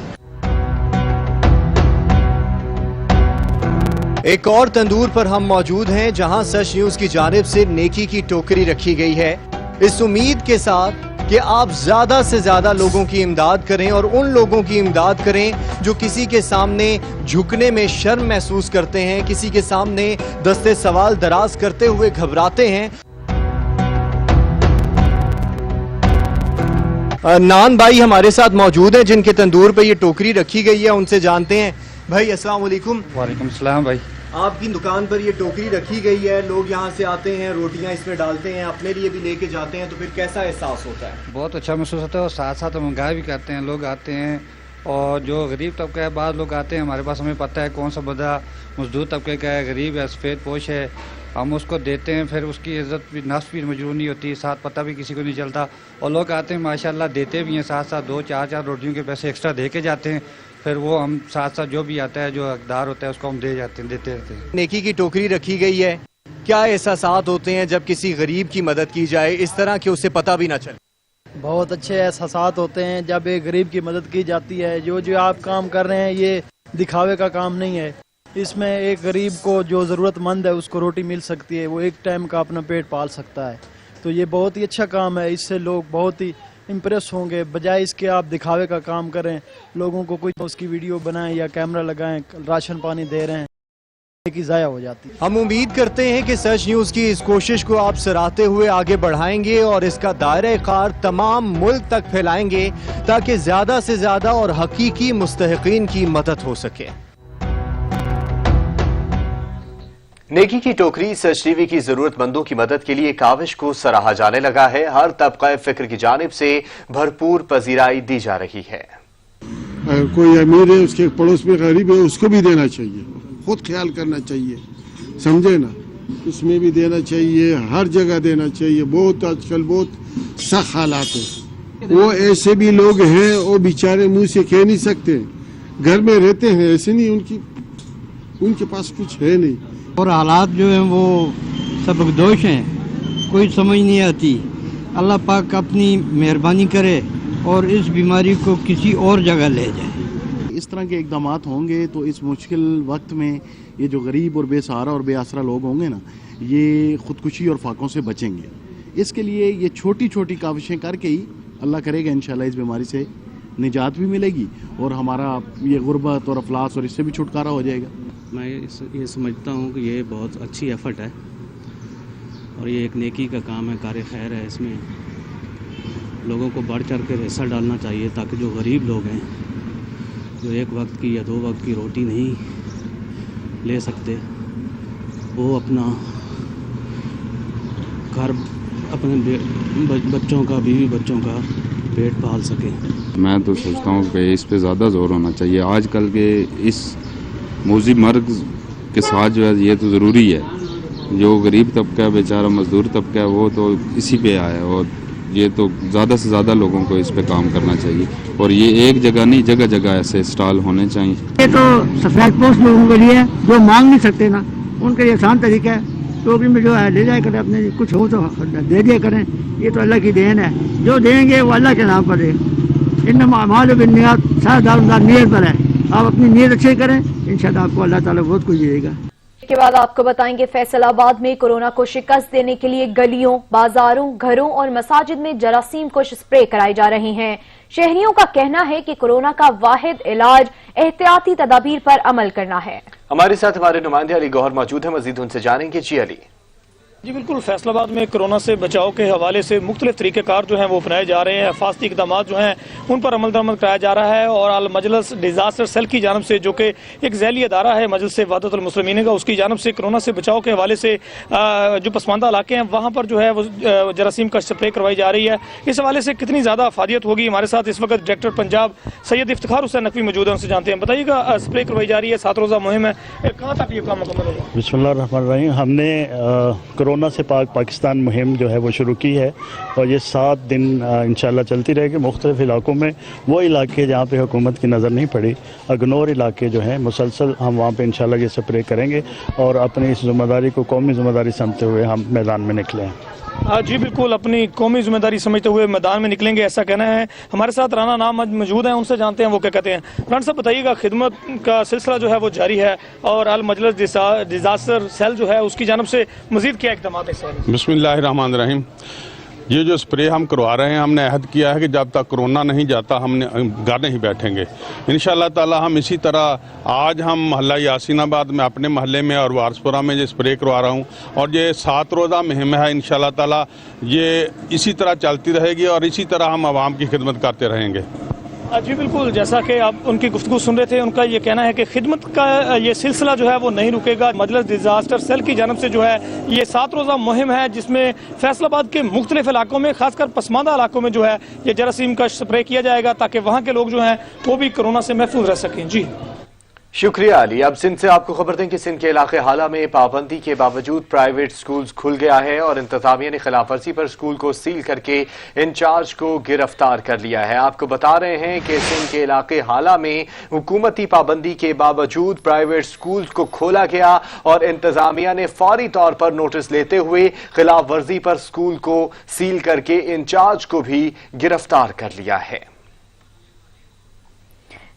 ایک اور تندور پر ہم موجود ہیں جہاں سچ نیوز کی جانب سے نیکی کی ٹوکری رکھی گئی ہے، اس امید کے ساتھ کہ آپ زیادہ سے زیادہ لوگوں کی امداد کریں اور ان لوگوں کی امداد کریں جو کسی کے سامنے جھکنے میں شرم محسوس کرتے ہیں، کسی کے سامنے دستے سوال دراز کرتے ہوئے گھبراتے ہیں. نان بھائی ہمارے ساتھ موجود ہیں جن کے تندور پہ یہ ٹوکری رکھی گئی ہے، ان سے جانتے ہیں. بھائی السلام علیکم. وعلیکم السلام. بھائی آپ کی دکان پر یہ ٹوکری رکھی گئی ہے، لوگ یہاں سے آتے ہیں، روٹیاں اس میں ڈالتے ہیں، اپنے لیے بھی لے کے جاتے ہیں، تو پھر کیسا احساس ہوتا ہے؟ بہت اچھا محسوس ہوتا ہے، اور ساتھ ساتھ ہم انگاہ بھی کرتے ہیں. لوگ آتے ہیں اور جو غریب طبقہ ہے، بعض لوگ آتے ہیں ہمارے پاس، ہمیں پتہ ہے کون سا بندہ مزدور طبقے کا ہے، غریب ہے، سفید پوش ہے، ہم اس کو دیتے ہیں. پھر اس کی عزت بھی نفس بھی مجروح نہیں ہوتی، ساتھ پتہ بھی کسی کو نہیں چلتا. اور لوگ آتے ہیں ماشاءاللہ دیتے بھی ہیں، ساتھ ساتھ 2-4 روٹیوں کے پیسے ایکسٹرا دے کے جاتے ہیں. پھر وہ ہم ساتھ ساتھ جو بھی آتا ہے، جو حقدار ہوتا ہے، اس کو ہم دیتے رہتے ہیں. نیکی کی ٹوکری رکھی گئی ہے، کیا احساسات ہوتے ہیں جب کسی غریب کی مدد کی جائے اس طرح کہ اسے پتہ بھی نہ چلے؟ بہت اچھے احساسات ہوتے ہیں جب ایک غریب کی مدد کی جاتی ہے. جو آپ کام کر رہے ہیں یہ دکھاوے کا کام نہیں ہے، اس میں ایک غریب کو جو ضرورت مند ہے اس کو روٹی مل سکتی ہے، وہ ایک ٹائم کا اپنا پیٹ پال سکتا ہے. تو یہ بہت ہی اچھا کام ہے، اس سے لوگ بہت ہی امپریس ہوں گے، بجائے اس کے آپ دکھاوے کا کام کریں، لوگوں کو کوئی اس کی ویڈیو بنائیں یا کیمرہ لگائیں، راشن پانی دے رہے ہیں کی ضائع ہو جاتی. ہم امید کرتے ہیں کہ سچ نیوز کی اس کوشش کو آپ سراہتے ہوئے آگے بڑھائیں گے اور اس کا دائرہ کار تمام ملک تک پھیلائیں گے تاکہ زیادہ سے زیادہ اور حقیقی مستحقین کی مدد ہو سکے. نیکی کی ٹوکری سچ ٹی وی کی ضرورت مندوں کی مدد کے لیے کاوش کو سراہا جانے لگا ہے. ہر طبقہ فکر کی جانب سے بھرپور پذیرائی دی جا رہی ہے. کوئی امیر ہے، اس کے پڑوس میں غریب ہے، اس کو بھی دینا چاہیے، خود خیال کرنا چاہیے، سمجھے نا، اس میں بھی دینا چاہیے، ہر جگہ دینا چاہیے. بہت آج کل بہت سخت حالات ہیں. وہ ایسے بھی لوگ ہیں وہ بیچارے منہ سے کہہ نہیں سکتے، گھر میں رہتے ہیں، ایسے نہیں ان کے پاس کچھ ہے نہیں، اور حالات جو ہیں وہ سبق دوش ہیں، کوئی سمجھ نہیں آتی. اللہ پاک اپنی مہربانی کرے اور اس بیماری کو کسی اور جگہ لے جائے. اس طرح کے اقدامات ہوں گے تو اس مشکل وقت میں یہ جو غریب اور بے سہارا اور بے آسرا لوگ ہوں گے نا، یہ خودکشی اور فاقوں سے بچیں گے. اس کے لیے یہ چھوٹی چھوٹی کاوشیں کر کے ہی اللہ کرے گا انشاءاللہ اس بیماری سے نجات بھی ملے گی اور ہمارا یہ غربت اور افلاس اور اس سے بھی چھٹکارا ہو جائے گا. میں یہ سمجھتا ہوں کہ یہ بہت اچھی ایفرٹ ہے اور یہ ایک نیکی کا کام ہے، کار خیر ہے. اس میں لوگوں کو بڑھ چڑھ کر حصہ ڈالنا چاہیے تاکہ جو غریب لوگ ہیں جو ایک وقت کی یا 2 وقت کی روٹی نہیں لے سکتے، وہ اپنا گھر، اپنے بچوں کا، بیوی بچوں کا پیٹ پال سکیں۔ میں تو سوچتا ہوں کہ اس پہ زیادہ زور ہونا چاہیے۔ آج کل کے اس موذی مرض کے ساتھ جو ہے یہ تو ضروری ہے، جو غریب طبقہ ہے، بیچارہ مزدور طبقہ ہے، وہ تو اسی پہ آیا ہے، اور یہ تو زیادہ سے زیادہ لوگوں کو اس پہ کام کرنا چاہیے، اور یہ ایک جگہ نہیں، جگہ جگہ ایسے اسٹال ہونے چاہیے۔ یہ تو سفید پوش لوگوں کے لیے جو مانگ نہیں سکتے نا، ان کے لیے آسان طریقہ ہے، ٹوکری میں جو ہے لے جائے کریں، اپنے کچھ ہو تو دے دیا کریں، یہ تو اللہ کی دین ہے، جو دیں گے وہ اللہ کے نام پر دیں۔ انما اعمال بالنیات، سارا دار نیت پر ہے، آپ اپنی نیت اچھی کریں، انشاءاللہ آپ کو اللہ تعالیٰ بہت کچھ دے گا۔ کے بعد آپ کو بتائیں گے فیصل آباد میں کورونا کو شکست دینے کے لیے گلیوں، بازاروں، گھروں اور مساجد میں جراثیم کش اسپرے کرائی جا رہی ہیں۔ شہریوں کا کہنا ہے کہ کورونا کا واحد علاج احتیاطی تدابیر پر عمل کرنا ہے۔ ہمارے ساتھ ہمارے نمائندے علی گوہر موجود ہیں، مزید ان سے جانیں گے۔ جی علی۔ جی بالکل، فیصل آباد میں کورونا سے بچاؤ کے حوالے سے مختلف طریقہ کار جو ہیں وہ اپنائے جا رہے ہیں، حفاظتی اقدامات جو ہیں ان پر عمل درآمد کرایا جا رہا ہے، اور المجلس ڈیزاسٹر سیل کی جانب سے، جو کہ ایک ذیلی ادارہ ہے مجلس وحدت المسلمین کا، اس کی جانب سے کورونا سے بچاؤ کے حوالے سے جو پسماندہ علاقے ہیں وہاں پر جو ہے وہ جراثیم کا اسپرے کروائی جا رہی ہے۔ اس حوالے سے کتنی زیادہ افادیت ہوگی، ہمارے ساتھ اس وقت ڈائریکٹر پنجاب سید افتخار حسین نقوی موجود ہیں، ان سے جانتے ہیں۔ بتائیے گا، اسپرے کروائی جا رہی ہے، 7 روزہ مہم ہے، کہاں تک یہ کام مکمل ہوگا؟ بسم اللہ الرحمن الرحیم۔ ہم نے کورونا سے پاکستان مہم جو ہے وہ شروع کی ہے، اور یہ 7 دن انشاءاللہ چلتی رہے گی۔ مختلف علاقوں میں وہ علاقے جہاں پہ حکومت کی نظر نہیں پڑی، اگنور علاقے جو ہیں، مسلسل ہم وہاں پہ انشاءاللہ یہ سپرے کریں گے، اور اپنی اس ذمہ داری کو قومی ذمہ داری سمجھتے ہوئے ہم میدان میں نکلے ہیں۔ جی بالکل، اپنی قومی ذمہ داری سمجھتے ہوئے میدان میں نکلیں گے، ایسا کہنا ہے۔ ہمارے ساتھ رانا نام موجود ہیں، ان سے جانتے ہیں وہ کیا کہتے ہیں۔ رانا صاحب بتائیے گا، خدمت کا سلسلہ جو ہے وہ جاری ہے، اور المجلس ڈیزاسٹر سیل جو ہے اس کی جانب سے مزید کیا اقدامات ہیں؟ بسم اللہ الرحمن الرحیم۔ یہ جو اسپرے ہم کروا رہے ہیں، ہم نے عہد کیا ہے کہ جب تک کرونا نہیں جاتا ہم نے گھر نہیں بیٹھیں گے انشاءاللہ تعالی۔ ہم اسی طرح آج ہم محلہ یاسین آباد میں اپنے محلے میں اور وارثپورہ میں یہ اسپرے کروا رہا ہوں، اور یہ 7 روزہ مہم ہے انشاءاللہ تعالی، یہ اسی طرح چلتی رہے گی، اور اسی طرح ہم عوام کی خدمت کرتے رہیں گے۔ جی بالکل، جیسا کہ آپ ان کی گفتگو سن رہے تھے، ان کا یہ کہنا ہے کہ خدمت کا یہ سلسلہ جو ہے وہ نہیں رکے گا۔ مجلس ڈیزاسٹر سیل کی جانب سے جو ہے یہ 7 روزہ مہم ہے، جس میں فیصل آباد کے مختلف علاقوں میں، خاص کر پسماندہ علاقوں میں جو ہے یہ جراثیم کا اسپرے کیا جائے گا، تاکہ وہاں کے لوگ جو ہیں وہ بھی کورونا سے محفوظ رہ سکیں۔ جی شکریہ علی۔ اب سندھ سے آپ کو خبر دیں کہ سندھ کے علاقے حالہ میں پابندی کے باوجود پرائیویٹ سکولز کھل گیا ہے، اور انتظامیہ نے خلاف ورزی پر سکول کو سیل کر کے انچارج کو گرفتار کر لیا ہے۔ آپ کو بتا رہے ہیں کہ سندھ کے علاقے حالہ میں حکومتی پابندی کے باوجود پرائیویٹ سکولز کو کھولا گیا، اور انتظامیہ نے فوری طور پر نوٹس لیتے ہوئے خلاف ورزی پر سکول کو سیل کر کے انچارج کو بھی گرفتار کر لیا ہے۔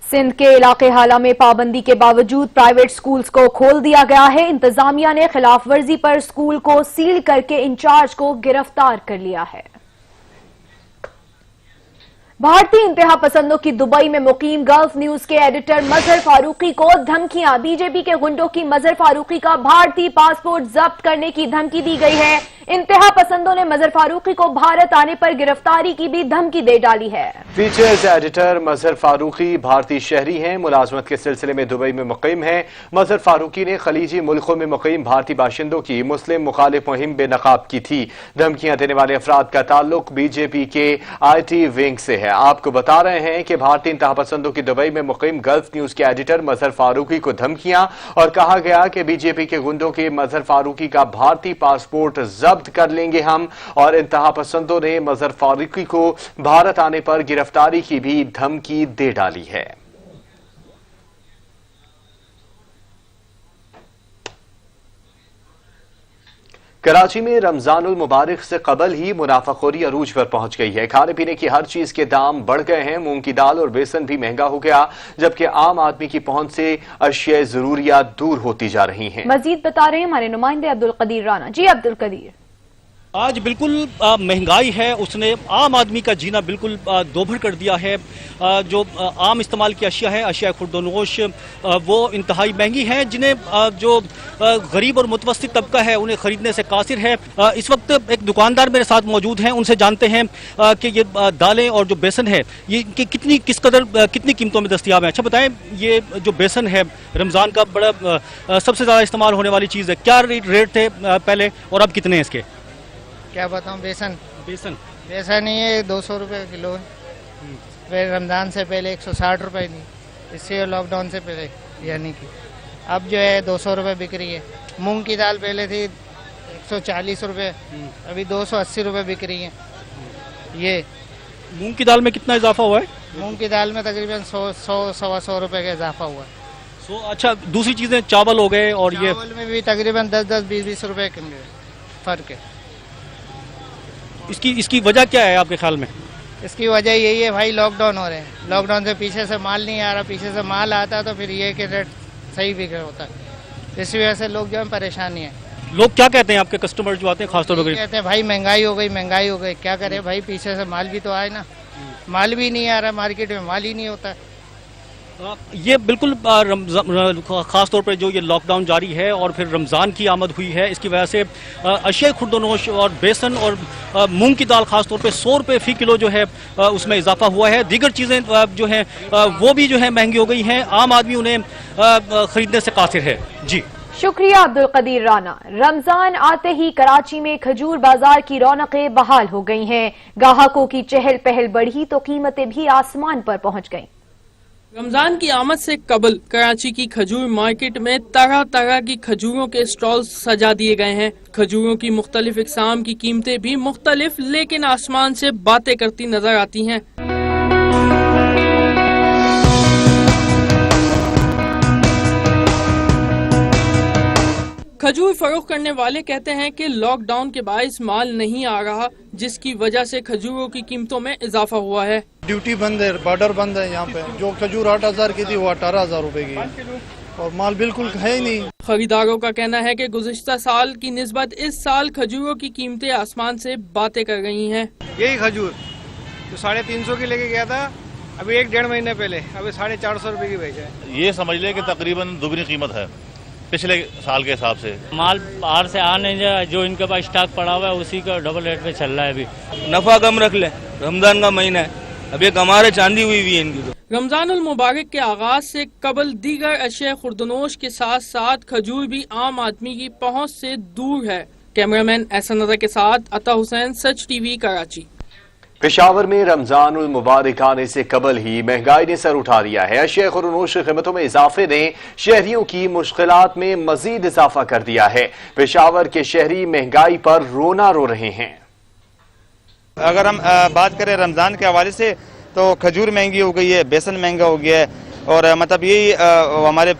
سندھ کے علاقے حالہ میں پابندی کے باوجود پرائیویٹ سکولز کو کھول دیا گیا ہے۔ انتظامیہ نے خلاف ورزی پر سکول کو سیل کر کے انچارج کو گرفتار کر لیا ہے۔ بھارتی انتہا پسندوں کی دبئی میں مقیم گلف نیوز کے ایڈیٹر مظہر فاروقی کو دھمکیاں۔ بی جے پی کے گنڈوں کی مظہر فاروقی کا بھارتی پاسپورٹ ضبط کرنے کی دھمکی دی گئی ہے۔ انتہا پسندوں نے مظہر فاروقی کو بھارت آنے پر گرفتاری کی بھی دھمکی دے ڈالی ہے۔ فیچرز ایڈیٹر مظہر فاروقی بھارتی شہری ہیں، ملازمت کے سلسلے میں دبئی میں مقیم ہیں۔ مظہر فاروقی نے خلیجی ملکوں میں مقیم بھارتی باشندوں کی مسلم مخالف مہم بے نقاب کی تھی۔ دھمکیاں دینے والے افراد کا تعلق بی جے پی کے آئی ٹی ونگ سے ہے۔ آپ کو بتا رہے ہیں کہ بھارتی انتہا پسندوں کی دبئی میں مقیم گلف نیوز کے ایڈیٹر مظہر فاروقی کو دھمکیاں، اور کہا گیا کہ بی جے پی کے گنڈوں کے مظہر فاروقی کا بھارتی پاسپورٹ ضبط کر لیں گے ہم، اور انتہا پسندوں نے مظہر فاروقی کو بھارت آنے پر گرفتاری کی بھی دھمکی دے ڈالی ہے۔ کراچی میں رمضان المبارک سے قبل ہی منافع خوری عروج پر پہنچ گئی ہے۔ کھانے پینے کی ہر چیز کے دام بڑھ گئے ہیں، مونگ کی دال اور بیسن بھی مہنگا ہو گیا، جبکہ عام آدمی کی پہنچ سے اشیاء ضروریات دور ہوتی جا رہی ہیں۔ مزید بتا رہے ہیں ہمارے نمائندے عبدالقدیر رانا۔ جی عبدالقدیر۔ آج بالکل مہنگائی ہے اس نے عام آدمی کا جینا بالکل دوبھر کر دیا ہے. جو عام استعمال کی اشیاء ہے، اشیاء خورد و نوش، وہ انتہائی مہنگی ہیں، جنہیں جو غریب اور متوسط طبقہ ہے انہیں خریدنے سے قاصر ہے. اس وقت ایک دکاندار میرے ساتھ موجود ہیں، ان سے جانتے ہیں کہ یہ دالیں اور جو بیسن ہے یہ کتنی قیمتوں میں دستیاب ہیں. اچھا بتائیں، یہ جو بیسن ہے رمضان کا بڑا سب سے زیادہ استعمال ہونے والی چیز ہے، کیا ریٹ تھے پہلے اور اب کتنے ہیں اس کے؟ کیا بتاؤں، بیسن ہی ہے 200 روپے کلو ہے. پھر رمضان سے پہلے 160 روپے تھی، اس سے لاک ڈاؤن سے پہلے، یعنی کہ اب جو ہے 200 روپے بک رہی ہے. مونگ کی دال پہلے تھی 140 روپے، ابھی 280 روپے بک رہی ہے. یہ مونگ کی دال میں کتنا اضافہ ہوا ہے؟ مونگ کی دال میں تقریباً 100-125 روپے کا اضافہ ہوا ہے. اچھا، دوسری چیزیں چاول ہو گئے اور یہ چاول میں بھی تقریباً 10-20 روپے فرق ہے. اس کی وجہ کیا ہے آپ کے خیال میں؟ اس کی وجہ یہی ہے بھائی، لاک ڈاؤن ہو رہے ہیں. لاک ڈاؤن سے پیچھے سے مال نہیں آ رہا، پیچھے سے مال آتا تو پھر یہ کہ ریٹ صحیح بک رہا ہوتا ہے. اس وجہ سے لوگ جو ہے پریشانی ہے. لوگ کیا کہتے ہیں آپ کے کسٹمر جو آتے ہیں خاص طور پر؟ کہتے ہیں بھائی مہنگائی ہو گئی. کیا کرے بھائی، پیچھے سے مال بھی تو آئے نا. مال بھی نہیں آ رہا، مارکیٹ میں مال ہی نہیں ہوتا ہے. یہ بالکل خاص طور پر جو یہ لاک ڈاؤن جاری ہے اور پھر رمضان کی آمد ہوئی ہے، اس کی وجہ سے اشیاء خورد و نوش اور بیسن اور مونگ کی دال خاص طور پہ 100 روپے فی کلو جو ہے اس میں اضافہ ہوا ہے. دیگر چیزیں جو ہیں وہ بھی جو ہے مہنگی ہو گئی ہیں، عام آدمی انہیں خریدنے سے قاصر ہے. جی شکریہ عبدالقدیر رانا. رمضان آتے ہی کراچی میں کھجور بازار کی رونقیں بحال ہو گئی ہیں. گاہکوں کی چہل پہل بڑھی تو قیمتیں بھی آسمان پر پہنچ گئیں. رمضان کی آمد سے قبل کراچی کی کھجور مارکیٹ میں طرح طرح کی کھجوروں کے سٹالز سجا دیے گئے ہیں. کھجوروں کی مختلف اقسام کی قیمتیں بھی مختلف لیکن آسمان سے باتیں کرتی نظر آتی ہیں. کھجور فروخت کرنے والے کہتے ہیں کہ لاک ڈاؤن کے باعث مال نہیں آ رہا، جس کی وجہ سے کھجوروں کی قیمتوں میں اضافہ ہوا ہے. ڈیوٹی بند ہے، بارڈر بند ہے. یہاں پہ جو کھجور 8000 کی تھی وہ 18000 روپے کی ہے اور مال بالکل ہے ہی نہیں. خریداروں کا کہنا ہے کہ گزشتہ سال کی نسبت اس سال کھجوروں کی قیمتیں آسمان سے باتیں کر رہی ہیں. یہی کھجور جو 350 کی لے کے گیا تھا ابھی 1-1.5 مہینے پہلے، ابھی 450 روپے کی بیچا ہے. یہ سمجھ لے کہ تقریباً دوگنی قیمت ہے پچھلے سال کے حساب سے. مال باہر سے آ نہیں جائے، جو ان کے پاس اسٹاک پڑا ہوا ہے اسی کا ڈبل ریٹ پہ چل رہا ہے. ابھی نفع کم رکھ لیں، رمضان کا مہینہ ہے، اب ایک ہمارے چاندی ہوئی ہے ان کی. تو رمضان المبارک کے آغاز سے قبل دیگر اشیاء خوردنوش کے ساتھ ساتھ کھجور بھی عام آدمی کی پہنچ سے دور ہے. کیمرامین احسن نظر کے ساتھ عطا حسین، سچ ٹی وی، کراچی. پشاور میں رمضان المبارک آنے سے قبل ہی مہنگائی نے سر اٹھا دیا ہے. اشیاء خورد و نوش قیمتوں میں اضافے نے شہریوں کی مشکلات میں مزید اضافہ کر دیا ہے. پشاور کے شہری مہنگائی پر رونا رو رہے ہیں. اگر ہم بات کریں رمضان کے حوالے سے تو کھجور مہنگی ہو گئی ہے، بیسن مہنگا ہو گیا ہے، اور مطلب یہی ہمارے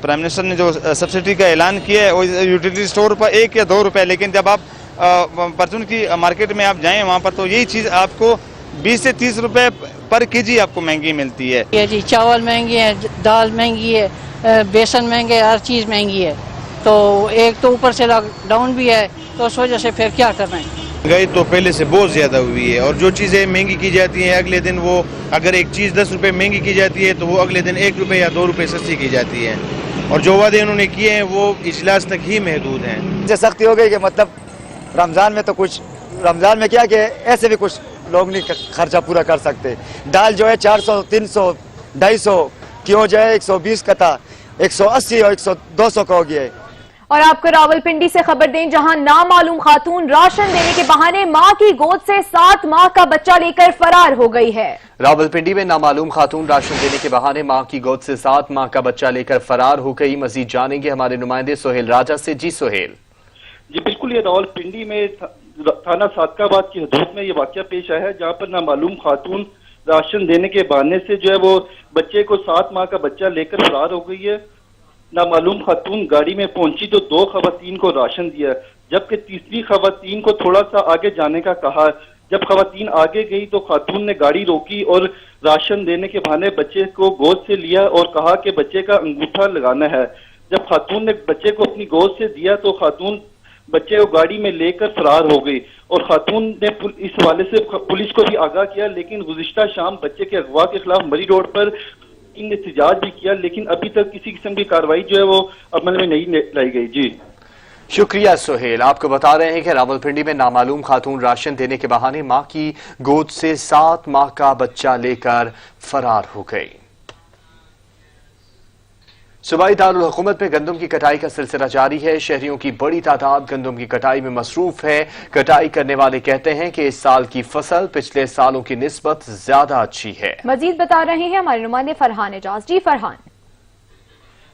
پرائم منسٹر نے جو سبسڈی کا اعلان کیا ہے وہ یوٹیلیٹی اسٹور پر 1 یا 2 روپے، لیکن جب آپ پرچون کی مارکیٹ میں آپ جائیں وہاں پر تو یہی چیز آپ کو 20 سے 30 روپے پر کے جی آپ کو مہنگی ملتی ہے. جی چاول مہنگی ہے، دال مہنگی ہے، بیسن مہنگے، ہر چیز مہنگی ہے. تو ایک تو اوپر سے لاک ڈاؤن بھی ہے تو اس وجہ سے پھر کیا کرنا ہے. مہنگائی تو پہلے سے بہت زیادہ ہوئی ہے اور جو چیزیں مہنگی کی جاتی ہیں اگلے دن وہ اگر ایک چیز 10 روپے مہنگی کی جاتی ہے تو وہ اگلے دن 1 روپے یا 2 روپے سستی کی جاتی ہے. اور جو وعدے انہوں نے کیے ہیں وہ اجلاس تک ہی محدود ہیں. سختی ہو گئی کہ مطلب رمضان میں تو کچھ، رمضان میں کیا کہ ایسے بھی کچھ لوگ نہیں خرچہ پورا کر سکتے. دال جو ہے 400 300 250 کیوں جو ہے 120 کا تھا 180 اور 200 کا ہو گیا ہے. اور آپ کو راولپنڈی سے خبر دیں جہاں نامعلوم خاتون راشن دینے کے بہانے ماں کی گود سے 7 ماہ کا بچہ لے کر فرار ہو گئی ہے. راولپنڈی میں نامعلوم خاتون راشن دینے کے بہانے ماں کی گود سے 7 ماہ کا بچہ لے کر فرار ہو گئی. مزید جانیں گے ہمارے نمائندے سہیل راجہ سے. جی سہیل. جی بالکل، یہ راولپنڈی میں تھانہ صادق آباد کی حدود میں یہ واقعہ پیش آیا ہے جہاں پر نامعلوم خاتون راشن دینے کے بہانے سے جو ہے وہ بچے کو 7 ماہ کا بچہ لے کر فرار ہو گئی ہے. نامعلوم خاتون گاڑی میں پہنچی تو 2 خواتین کو راشن دیا جبکہ تیسری خواتین کو تھوڑا سا آگے جانے کا کہا. جب خواتین آگے گئی تو خاتون نے گاڑی روکی اور راشن دینے کے بہانے بچے کو گود سے لیا اور کہا کہ بچے کا انگوٹھا لگانا ہے. جب خاتون نے بچے کو اپنی گود سے دیا تو خاتون बच्चे को गाड़ी में लेकर फरार हो गई और खातून ने इस हवाले से पुलिस को भी आगाह किया, लेकिन गुज़िश्ता शाम बच्चे के अगवा के खिलाफ मरी रोड पर एहतजाज भी किया, लेकिन अभी तक किसी किस्म की कार्रवाई जो है वो अमल में नहीं लाई गई। जी शुक्रिया सोहेल। आपको बता रहे हैं कि रावलपिंडी में नामालूम खातून राशन देने के बहाने मां की गोद से 7 माह का बच्चा लेकर फरार हो गई। सूबाई दारुल हुकूमत में गंदम की कटाई का सिलसिला जारी है। शहरियों की बड़ी तादाद गंदम की कटाई में मसरूफ है। कटाई करने वाले कहते हैं कि इस साल की फसल पिछले सालों की निस्बत ज्यादा अच्छी है। मजीद बता रहे हैं हमारे नुमाइंदे फरहान एजाज। जी फरहान।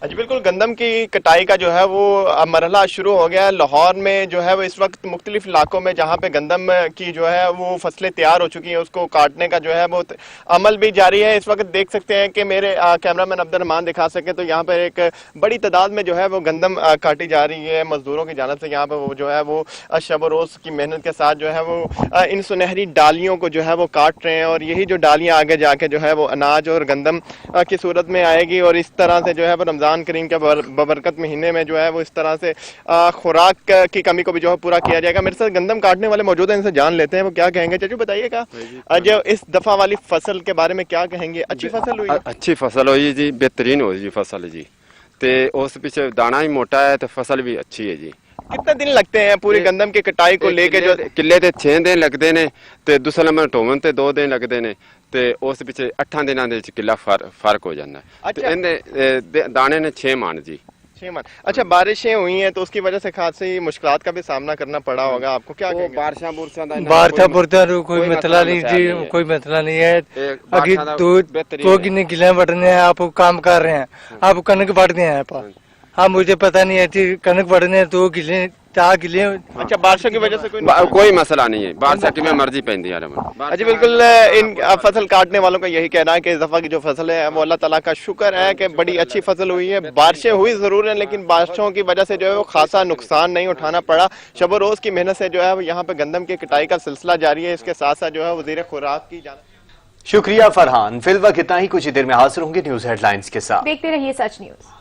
जी बिल्कुल, गंदम की कटाई का जो है वो मरहला शुरू हो गया है। लाहौर में जो है वो इस वक्त मुख्तलिफ इलाकों में जहाँ पे गंदम की जो है वो फसलें तैयार हो चुकी हैं, उसको काटने का जो है वो अमल भी जारी है। इस वक्त देख सकते हैं कि मेरे कैमरामैन अब्दुल रहमान दिखा सके तो यहाँ पर एक बड़ी तादाद में जो है वो गंदम काटी जा रही है मजदूरों की जानिब से। यहाँ पर वो जो है वो शब रोज़ की मेहनत के साथ जो है वो इन सुनहरी डालियों को जो है वो काट रहे हैं और यही जो डालियाँ आगे जाके जो है वो अनाज और गंदम की सूरत में आएगी और इस तरह से जो है वो रमज़ान करीम के बबरकत महीने में जो है वो इस तरह से खुराक की कमी को भी जो है पूरा किया जाएगा। मेरे साथ गंदम काटने वाले मौजूद हैं, इनसे जान लेते हैं वो क्या कहेंगे। चाचू बताइएगा जो इस दफा वाली फसल के बारे में क्या कहेंगे? अच्छी फसल हुई? अच्छी फसल हुई जी, बेहतरीन हुई जी फसल जी। ते उस पीछे दाना ही मोटा है तो फसल भी अच्छी है जी। कितने दिन लगते हैं पूरी गंदम की कटाई को लेके? जो किले ते 6 दिन लगते ने ते दूसरे नंबर ढोवन ते 2 दिन लगते ने ते उस पिछे 8 दिनों के किला फर्क हो जाता है। अच्छा। दाने ने 6 मान जी। 6 मान। अच्छा, बारिशें हुई हैं तो उसकी वजह से खासी मुश्किलात का भी सामना करना पड़ा होगा आपको, क्या कहेंगे? बारिशा कोई मतला नहीं जी, कोई मतला नहीं है। अभी 2 किले बढ़ने हैं, आप काम कर रहे हैं, आप कनक बढ़ने हैं। हाँ, मुझे पता नहीं है कनक बढ़ने 2 किले 4 किले। अच्छा, बारिशों की वजह से कोई मसला नहीं है, बारिश की मर्जी पैंदी है। अच्छा बिल्कुल, इन फसल काटने वालों का यही कहना है कि इस दफा की जो फसल है वो अल्लाह ताला का शुक्र है कि बड़ी अच्छी फसल हुई है। बारिशें हुई जरूर है लेकिन बारिशों की वजह से जो है वो खासा नुकसान नहीं उठाना पड़ा। शब रोज की मेहनत से जो है यहाँ पे गंदम की कटाई का सिलसिला जारी है। इसके साथ साथ जो है वजीर खुराक की शुक्रिया फरहान। फिलहाल इतना ही, कुछ ही देर में हाजिर होंगे न्यूज हेडलाइंस के साथ। देखते रहिए सच न्यूज।